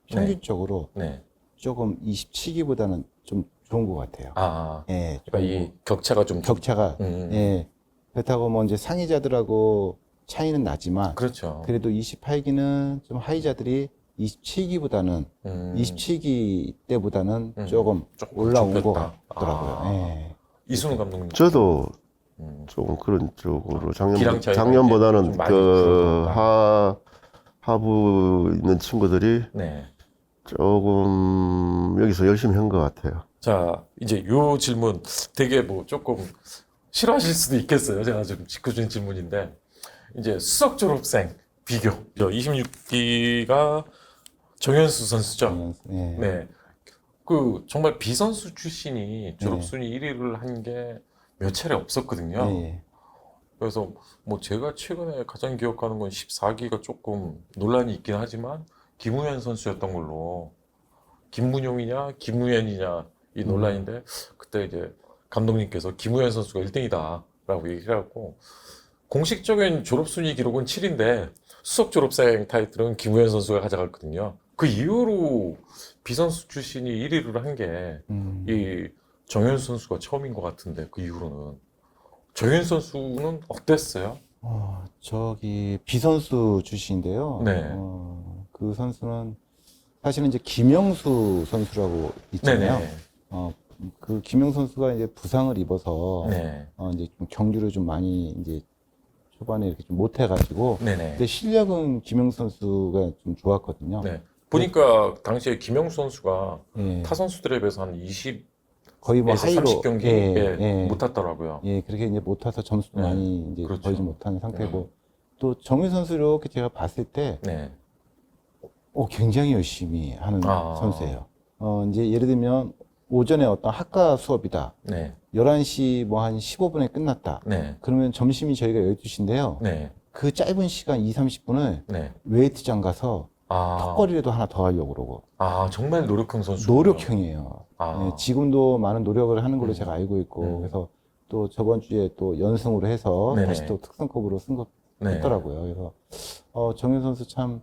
평균적으로 네. 조금 27기보다는 좀 좋은 것 같아요. 아, 예, 그러니까 이 격차가 좀 격차가 예, 그렇다고 뭐 이제 상위자들하고 차이는 나지만 그렇죠. 그래도 28기는 좀 하위자들이 27기보다는 27기 때보다는 조금 올라온 것 좁혔다. 같더라고요. 아. 예. 이순우 감독님. 저도 조금 그런 쪽으로 기량 차이가 작년보다는 좀 많이 그 줄어들었다. 하부 있는 친구들이 네. 조금 여기서 열심히 한 것 같아요. 자, 이제 요 질문 되게 뭐 조금 싫어하실 수도 있겠어요. 제가 좀 직구적인 질문인데, 이제 수석 졸업생 비교. 26기가 정현수 선수죠. 예. 네. 그 정말 비선수 출신이 졸업순위 1위를 한 게 몇 차례 없었거든요. 예. 그래서 뭐 제가 최근에 가장 기억하는 건 14기가 조금 논란이 있긴 하지만 김우현 선수였던 걸로, 김문용이냐 김우현이냐 이 논란인데, 그때 이제 감독님께서 김우현 선수가 1등이다라고 얘기를 해갖고, 공식적인 졸업순위 기록은 7인데 수석 졸업생 타이틀은 김우현 선수가 가져갔거든요. 그 이후로 비선수 출신이 1위를 한 게 이 정현수 선수가 처음인 것 같은데, 그 이후로는 정현수 선수는 어땠어요? 저기 비선수 출신인데요. 네. 그 선수는 사실은 이제 김영수 선수라고 있잖아요. 네네. 그 김영수 선수가 이제 부상을 입어서 네. 이제 좀 경주를 좀 많이 이제 초반에 이렇게 좀 못해가지고. 네네. 근데 실력은 김영수 선수가 좀 좋았거든요. 네. 보니까 당시에 김영수 선수가 예. 타 선수들에 비해서 한 20에서 거의 뭐 하이로 30경기에 못 탔더라고요. 예, 그렇게 이제 못 타서 점수도 네. 많이 이제 그렇죠. 벌지 못하는 상태고, 또 정유 선수 이렇게 제가 봤을 때 네. 굉장히 열심히 하는 아. 선수예요. 이제 예를 들면 오전에 어떤 학과 수업이다. 네. 11시 뭐 한 15분에 끝났다. 네. 그러면 점심이 저희가 12시인데요. 네. 그 짧은 시간 2, 30분을 네. 웨이트장 가서 아. 턱걸이라도 하나 더 하려고 그러고. 아, 정말 노력형 선수. 노력형이에요. 아. 예, 지금도 많은 노력을 하는 걸로 제가 알고 있고, 그래서 또 저번 주에 또 연승으로 해서 네네. 다시 또 특성급으로 쓴 것 네. 같더라고요. 그래서 정현 선수 참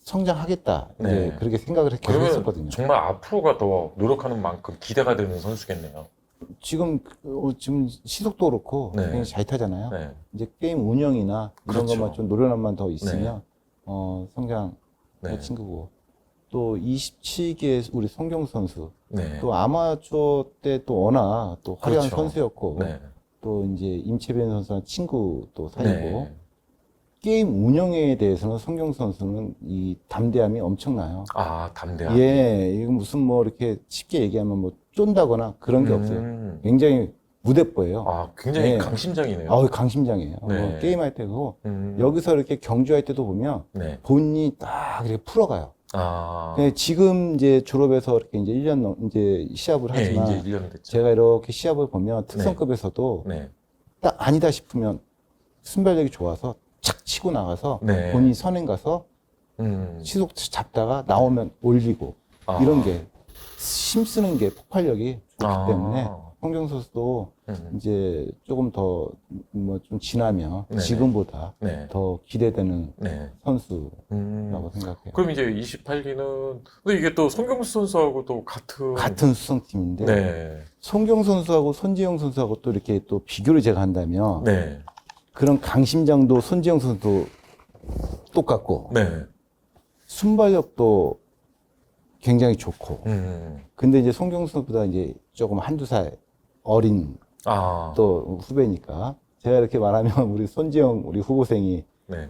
성장하겠다. 네. 이제 그렇게 생각을 계속 그러면 했었거든요. 정말 앞으로가 더 노력하는 만큼 기대가 되는 선수겠네요. 지금 시속도 그렇고 네. 굉장히 잘 타잖아요. 네. 이제 게임 운영이나 이런 그렇죠. 것만 좀 노련함만 더 있으면 성장할 네. 친구고, 또 27기의 우리 송경수 선수, 네. 또 아마추어 때 또 워낙 또 화려한 그렇죠. 선수였고, 네. 또 이제 임채변 선수랑 친구 또 사이고, 네. 게임 운영에 대해서는 송경수 선수는 이 담대함이 엄청나요. 아, 담대함. 예, 이거 무슨 뭐 이렇게 쉽게 얘기하면 뭐 쫀다거나 그런 게 없어요. 굉장히 무대뽀예요. 아, 굉장히 네. 강심장이네요. 강심장이에요. 네. 뭐 게임할 때도 음. 여기서 이렇게 경주할 때도 보면 네. 본인이 딱 이렇게 풀어가요. 아. 근데 지금 이제 졸업해서 이렇게 이제 1년 이제 시합을 네, 하지만, 이제 1년 됐죠. 제가 이렇게 시합을 보면 특성급에서도 네. 딱 아니다 싶으면 순발력이 좋아서 착 치고 나가서 네. 본인이 선행 가서 시속 잡다가 나오면 올리고, 아. 이런 게 힘쓰는 게 폭발력이 좋기 아. 때문에 송경 선수도 이제 조금 더 뭐 좀 지나면 네네. 지금보다 네. 더 기대되는 네. 선수라고 음. 생각해요. 그럼 이제 28기는, 근데 이게 또 송경수 선수하고 또 같은 수성팀인데 네. 송경 선수하고 손지영 선수하고 또 이렇게 또 비교를 제가 한다면, 네. 그런 강심장도 손지영 선수도 똑같고, 네. 순발력도 굉장히 좋고, 근데 이제 송경 선수보다 이제 조금 한두 살 어린 아. 또 후배니까, 제가 이렇게 말하면 우리 손지영 우리 후보생이 네.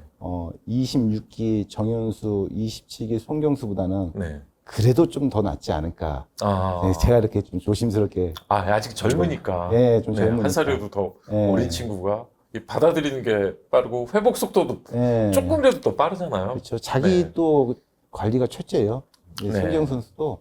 26기 정현수, 27기 송경수보다는 네. 그래도 좀 더 낫지 않을까. 아, 네, 제가 이렇게 좀 조심스럽게. 아직 젊으니까. 네, 좀 네, 젊으니까. 한 살이라도 더 네. 어린 친구가 이 받아들이는 게 빠르고 회복 속도도 네. 조금이라도 더 빠르잖아요. 그렇죠. 자기 네. 또 관리가 첫째예요. 네. 송경 선수도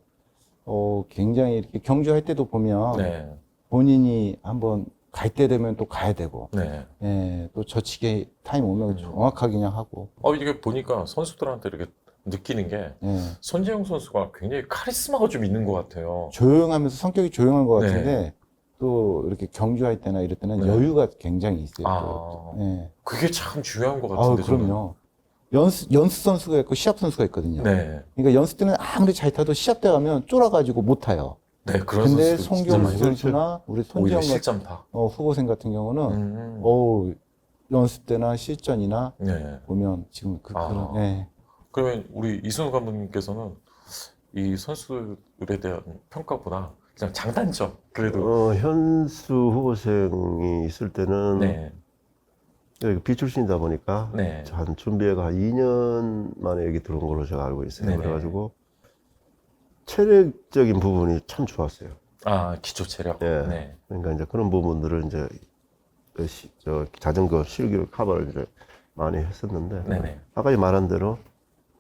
굉장히 이렇게 경주할 때도 보면 네. 본인이 한번 갈 때 되면 또 가야 되고, 네. 예, 또 저치게 타임 오면 정확하게 그냥 하고. 이게 보니까 선수들한테 이렇게 느끼는 게 예. 손재영 선수가 굉장히 카리스마가 좀 있는 것 같아요. 조용하면서 성격이 조용한 것 네. 같은데 또 이렇게 경주할 때나 이럴 때는 네. 여유가 굉장히 있어요. 아. 또. 예. 그게 참 중요한 것 같은데. 그럼요. 연습 선수가 있고 시합 선수가 있거든요. 저는. 네. 그러니까 연습 때는 아무리 잘 타도 시합 때 가면 쫄아가지고 못 타요. 네, 그런 근데 선수도 진짜 많이 송경수 선수나 우리 오히려 손지영 같은 실전파. 후보생 같은 경우는 연습 때나 실전이나 네. 보면 지금 그런 예. 그러면 우리 이순우 감독님께서는 이 선수들에 대한 평가보다 그냥 장단점 그래도 현수 후보생이 있을 때는 네. 여기 비출신이다 보니까 네. 한 준비해가 한 2년 만에 여기 들어온 걸로 제가 알고 있어요. 네네. 그래가지고 체력적인 부분이 참 좋았어요. 기초 체력. 예. 네. 그러니까 이제 그런 부분들을 이제 자전거 실기로 커버를 이제 많이 했었는데 네네. 아까 말한 대로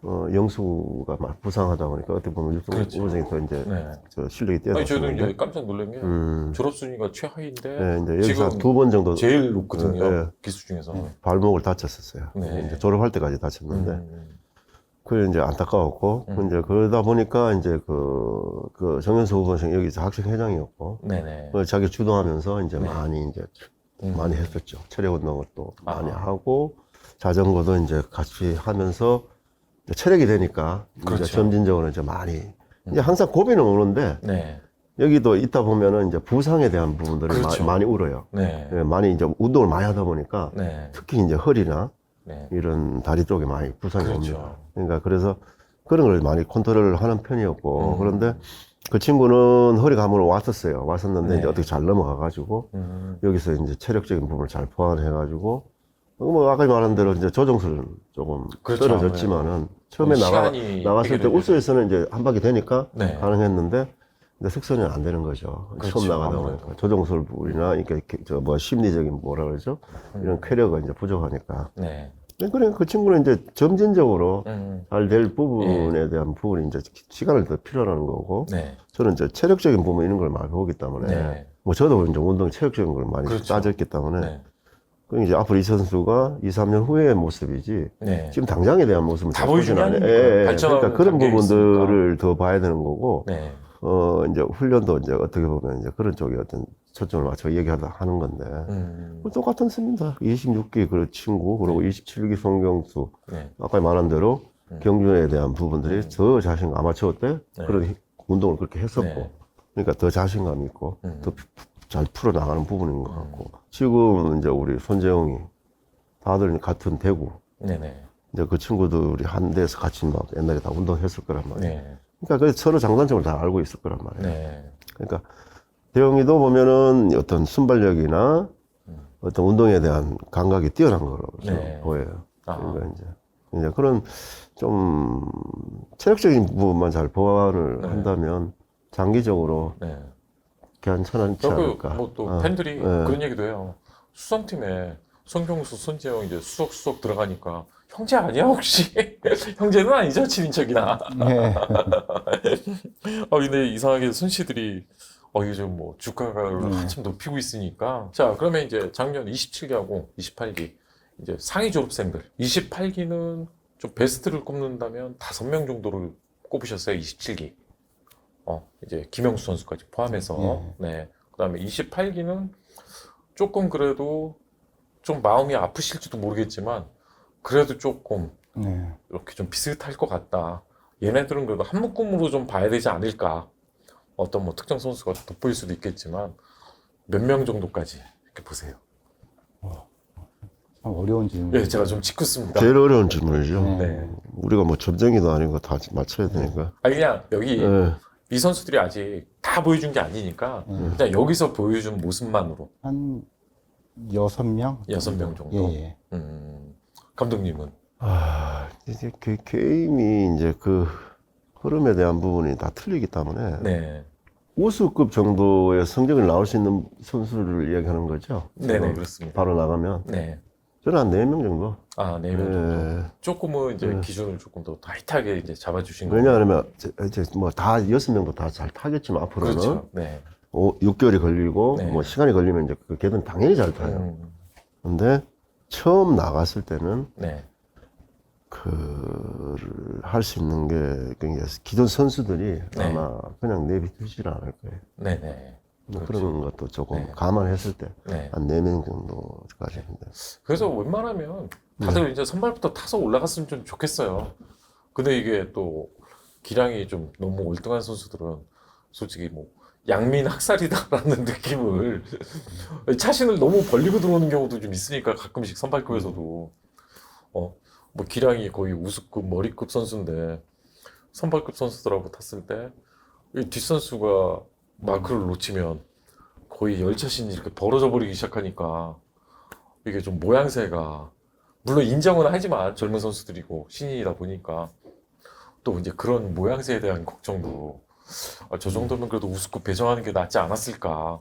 영수가 막 부상하다 보니까 어떻게 보면 그렇죠. 후보생이 더 이제 네. 저 실력이 아니 저도 뛰어났었는데 이제 깜짝 놀란 게 졸업 순위가 최하위인데 네, 이제 여기서 지금 한 2번 정도 제일 높거든요. 네. 기수 중에서는. 발목을 다쳤었어요. 네. 이제 졸업할 때까지 다쳤는데 음. 그게 이제 안타까웠고 이제 그러다 보니까 이제 그 정현수 후보생 여기서 학생회장이었고 네네. 자기 주도하면서 이제 네. 많이 이제 음. 많이 했었죠. 체력 운동을 또 많이 아. 하고 자전거도 이제 같이 하면서 이제 체력이 되니까 그렇죠. 이제 점진적으로 이제 많이 이제 항상 고비는 오는데 네. 여기도 있다 보면은 이제 부상에 대한 부분들을 그렇죠. 많이 울어요. 네. 예, 많이 이제 운동을 많이 하다 보니까 네. 특히 이제 허리나 네. 이런 다리 쪽에 많이 부상이 그렇죠. 옵니다. 그러니까 그래서 그런 걸 많이 컨트롤을 하는 편이었고 그런데 그 친구는 허리가 한번 왔었는데 네. 이제 어떻게 잘 넘어가가지고 여기서 이제 체력적인 부분을 잘 보완해가지고 뭐 아까 말한 대로 이제 조정수는 조금 그렇죠. 떨어졌지만은 처음에 시간이 나갔을 때 되게 울스에서는 이제 한 바퀴 되니까 네. 가능했는데 근데 숙선이 안 되는 거죠. 그렇죠. 처음 나가다 아무래도. 보니까 조정술 부분이나 이렇게 심리적인 뭐라 그러죠 이런 쾌력가 이제 부족하니까. 네. 그러니까 그 친구는 이제 점진적으로 음. 잘 될 부분에 대한 부분이 이제 시간을 더 필요하는 거고 네. 저는 이제 체력적인 부분 이런 걸 많이 보기 때문에 네. 뭐 저도 이제 운동 체력적인 걸 많이 그렇죠. 따졌기 때문에 네. 그 이제 앞으로 이 선수가 2, 3년 후의 모습이지 네. 지금 당장에 대한 모습은 다 잘 보여주는 보진 게 않아요. 아니니까. 발전하는 그러니까 그런 단계에 부분들을 더 봐야 되는 거고 네. 이제 훈련도 이제 어떻게 보면 이제 그런 쪽에 어떤 초점을 맞춰 하는 건데 뭐 똑같은 습니다. 26기 그 친구 그리고 27기 송경수 네. 아까 말한 대로 경륜에 대한 부분들이 더 자신감 아마추어 때 네. 그런 운동을 그렇게 했었고 네. 그러니까 더 자신감이 있고 더 잘 풀어나가는 부분인 것 같고 지금 이제 우리 손재영이 다들 같은 대구 네네. 이제 그 친구들이 한 데서 같이 막 옛날에 다 운동했을 거란 말이에요. 네. 그러니까 그 서로 장단점을 다 알고 있을 거란 말이에요. 네. 그러니까 대영이도 보면은 어떤 순발력이나 어떤 운동에 대한 감각이 뛰어난 거로 네. 보여요. 아. 그러니까 이제 그런 좀 체력적인 부분만 잘 보완을 네. 한다면 장기적으로 네. 괜찮지 않을까. 뭐또 팬들이 네. 그런 얘기도 해요. 수성팀에 손경수, 손재영 이제 수석 들어가니까 형제 아니야 혹시? 형제는 아니죠 친인척이나. 네. 근데 이상하게 손씨들이 이게 좀 뭐 주가를 한참 높이고 있으니까. 자, 그러면 이제 작년 27기하고 28기 이제 상위 졸업생들 28기는 좀 베스트를 꼽는다면 5명 정도를 꼽으셨어요. 27기. 이제 김영수 선수까지 포함해서. 네. 그다음에 28기는 조금 그래도 좀 마음이 아프실지도 모르겠지만 그래도 조금 네. 이렇게 좀 비슷할 것 같다. 얘네들은 그래도 한 묶음으로 좀 봐야 되지 않을까. 어떤 뭐 특정 선수가 돋보일 수도 있겠지만 몇 명 정도까지 이렇게 보세요. 참 어려운 질문. 예, 제가 좀 짓궂습니다. 제일 어려운 질문이죠. 네. 우리가 뭐 점쟁이도 아니고 다 맞춰야 되니까. 그냥 여기 네. 이 선수들이 아직 다 보여준 게 아니니까 그냥 여기서 보여준 모습만으로 한 6명? 6명 정도. 예. 감독님은? 이제 그 게임이 이제 그 흐름에 대한 부분이 다 틀리기 때문에 네. 우수급 정도의 성적을 나올 수 있는 선수를 이야기하는 거죠. 네네, 그렇습니다. 바로 나가면. 네. 저는 한 4명 정도. 아, 4명 정도. 예. 조금은 이제 네. 기준을 조금 더 타이트하게 이제 잡아주신 거예요. 왜냐하면 이제 뭐 다 6명도 다 잘 타겠지만 앞으로는 그렇죠. 네. 6개월이 걸리고 네. 뭐 시간이 걸리면 이제 그 걔들은 당연히 잘 타요. 근데 처음 나갔을 때는 네. 그를 할 수 있는 게 그냥 기존 선수들이 네. 아마 그냥 내비두질 않을 거예요. 네네. 뭐 그렇죠. 그런 것도 조금 네. 감안했을 때 네. 한 4명 정도까지인데. 그래서 웬만하면 다들 이제 선발부터 타서 올라갔으면 좀 좋겠어요. 근데 이게 또 기량이 좀 너무 올등한 선수들은 솔직히 뭐 양민 학살이다라는 느낌을 자신을 너무 벌리고 들어오는 경우도 좀 있으니까 가끔씩 선발급에서도 뭐 기량이 거의 우수급 머리급 선수인데 선발급 선수들하고 탔을 때 이 뒷선수가 마크를 놓치면 거의 열차신이 이렇게 벌어져 버리기 시작하니까 이게 좀 모양새가 물론 인정은 하지만 젊은 선수들이고 신인이다 보니까 또 이제 그런 모양새에 대한 걱정도 저 정도면 그래도 우스급 배정하는 게 낫지 않았을까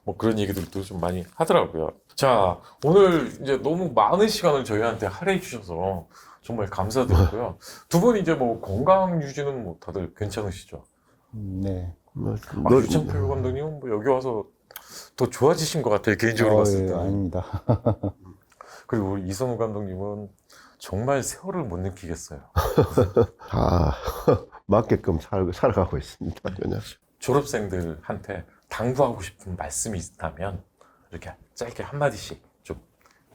뭐 그런 얘기들도 좀 많이 하더라고요. 자, 오늘 이제 너무 많은 시간을 저희한테 할애해 주셔서 정말 감사드리고요. 두 분 이제 뭐 건강 유지는 뭐 다들 괜찮으시죠? 네. 유창표 감독님은 뭐 여기 와서 더 좋아지신 것 같아요, 개인적으로 봤을 예, 때. 아닙니다. 그리고 우리 이선우 감독님은 정말 세월을 못 느끼겠어요. 다 맞게끔 살아가고 있습니다. 그냥. 졸업생들한테 당부하고 싶은 말씀이 있다면 이렇게 짧게 한마디씩 좀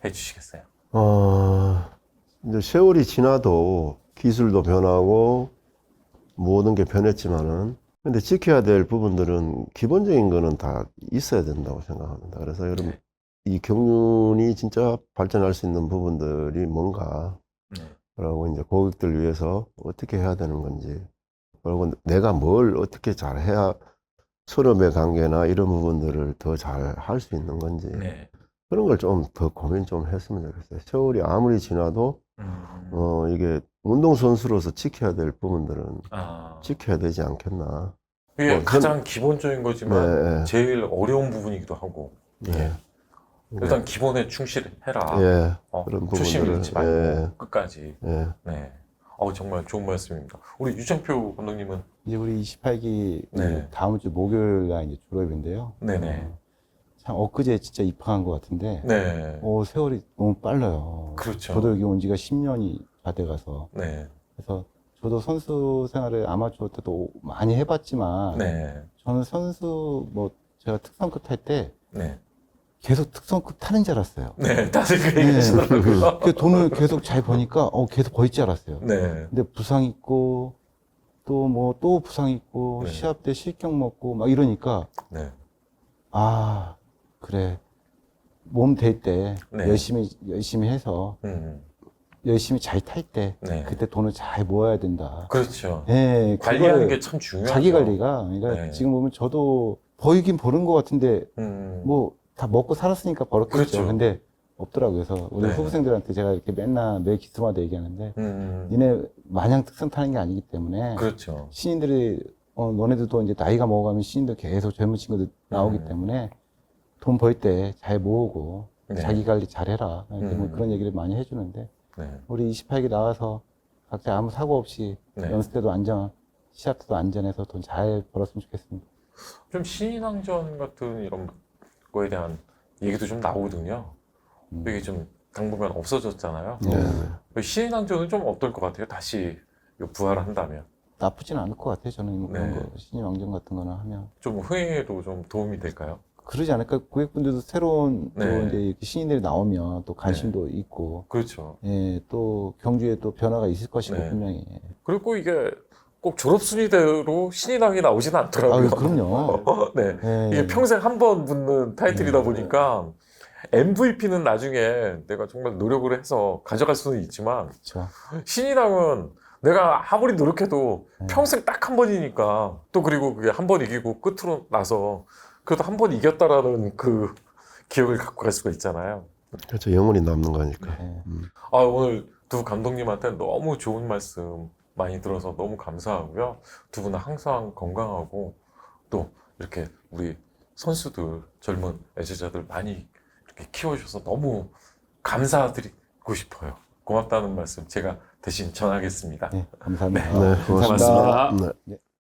해주시겠어요? 이제 세월이 지나도 기술도 변하고 모든 게 변했지만은 근데 지켜야 될 부분들은 기본적인 거는 다 있어야 된다고 생각합니다. 그래서 여러분 이 경륜이 진짜 발전할 수 있는 부분들이 뭔가 라고 이제 고객들 위해서 어떻게 해야 되는 건지 그리고 내가 뭘 어떻게 잘 해야 선후배 관계나 이런 부분들을 더 잘 할 수 있는 건지 네. 그런 걸 좀 더 고민 좀 했으면 좋겠어요. 세월이 아무리 지나도 이게 운동선수로서 지켜야 될 부분들은 지켜야 되지 않겠나. 이게 뭐, 가장 기본적인 거지만 네. 제일 어려운 부분이기도 하고 네. 일단 기본에 충실해라. 예, 그런 초심 부분들을 잃지 말고 예, 끝까지. 예. 네. 정말 좋은 말씀입니다. 우리 유창표 감독님은 이제 우리 28기 네. 다음 주 목요일 날 이제 졸업인데요. 네네. 참 엊그제 진짜 입학한 것 같은데 네. 세월이 너무 빨라요. 그렇죠. 저도 여기 온 지가 10년이 다 돼가서 네. 그래서 저도 선수 생활을 아마추어 때도 많이 해봤지만 네. 저는 선수 뭐 제가 특성급 탈 때 네. 계속 특성급 타는 줄 알았어요. 네. 다들 그 얘기 하시더라고요. 그 돈을 계속 잘 버니까 계속 벌 줄 알았어요. 네. 근데 부상 있고 또 부상 있고 네. 시합 때 실격 먹고 막 이러니까 네. 그래 몸 될 때 네. 열심히 해서 열심히 잘 탈 때 네. 그때 돈을 잘 모아야 된다. 그렇죠. 네, 관리하는 그걸 게 참 중요하죠. 자기 관리가 그러니까 네. 지금 보면 저도 버이긴 버는 것 같은데 뭐 다 먹고 살았으니까 벌었겠죠. 그렇죠. 근데 없더라고요. 그래서 우리 네. 후보생들한테 제가 이렇게 맨날 매 기수마다 얘기하는데 니네 마냥 특성 타는 게 아니기 때문에 그렇죠. 신인들이 너네들도 이제 나이가 먹어가면 신인들 계속 젊은 친구들 나오기 때문에 돈 벌 때 잘 모으고 네. 자기 관리 잘해라. 뭐 그런 얘기를 많이 해주는데 네. 우리 28기 나와서 각자 아무 사고 없이 네. 연습 때도 시합 때도 안전해서 돈 잘 벌었으면 좋겠습니다. 좀 신인왕전 같은 이런 거에 대한 얘기도 좀 나오거든요. 이게 좀 당분간 없어졌잖아요. 신인왕전은 좀 어떨 것 같아요? 다시 부활을 한다면. 나쁘진 않을 것 같아요. 저는 그런 네. 거 신인 왕전 같은 거나 하면 좀 흥행에도 좀 도움이 될까요? 그러지 않을까. 고객분들도 새로운 또 네. 이제 이렇게 신인들이 나오면 또 관심도 있고 그렇죠. 또 경주에 또 변화가 있을 것이고 네. 분명히. 그리고 이게 꼭 졸업순위대로 신인왕이 나오지는 않더라고요. 그럼요. 네. 네. 이게 평생 한 번 붙는 타이틀이다 보니까 MVP는 나중에 내가 정말 노력을 해서 가져갈 수는 있지만 그렇죠. 신인왕은 내가 아무리 노력해도 평생 딱 한 번이니까 또 그리고 그게 한 번 이기고 끝으로 나서 그래도 한 번 이겼다라는 그 기억을 갖고 갈 수가 있잖아요. 그렇죠. 영원히 남는 거니까. 네. 아, 오늘 두 감독님한테 너무 좋은 말씀 많이 들어서 너무 감사하고요. 두 분은 항상 건강하고 또 이렇게 우리 선수들, 젊은 애제자들 많이 이렇게 키워주셔서 너무 감사드리고 싶어요. 고맙다는 말씀 제가 대신 전하겠습니다. 네, 감사합니다. 네, 고맙습니다. 고맙습니다. 네.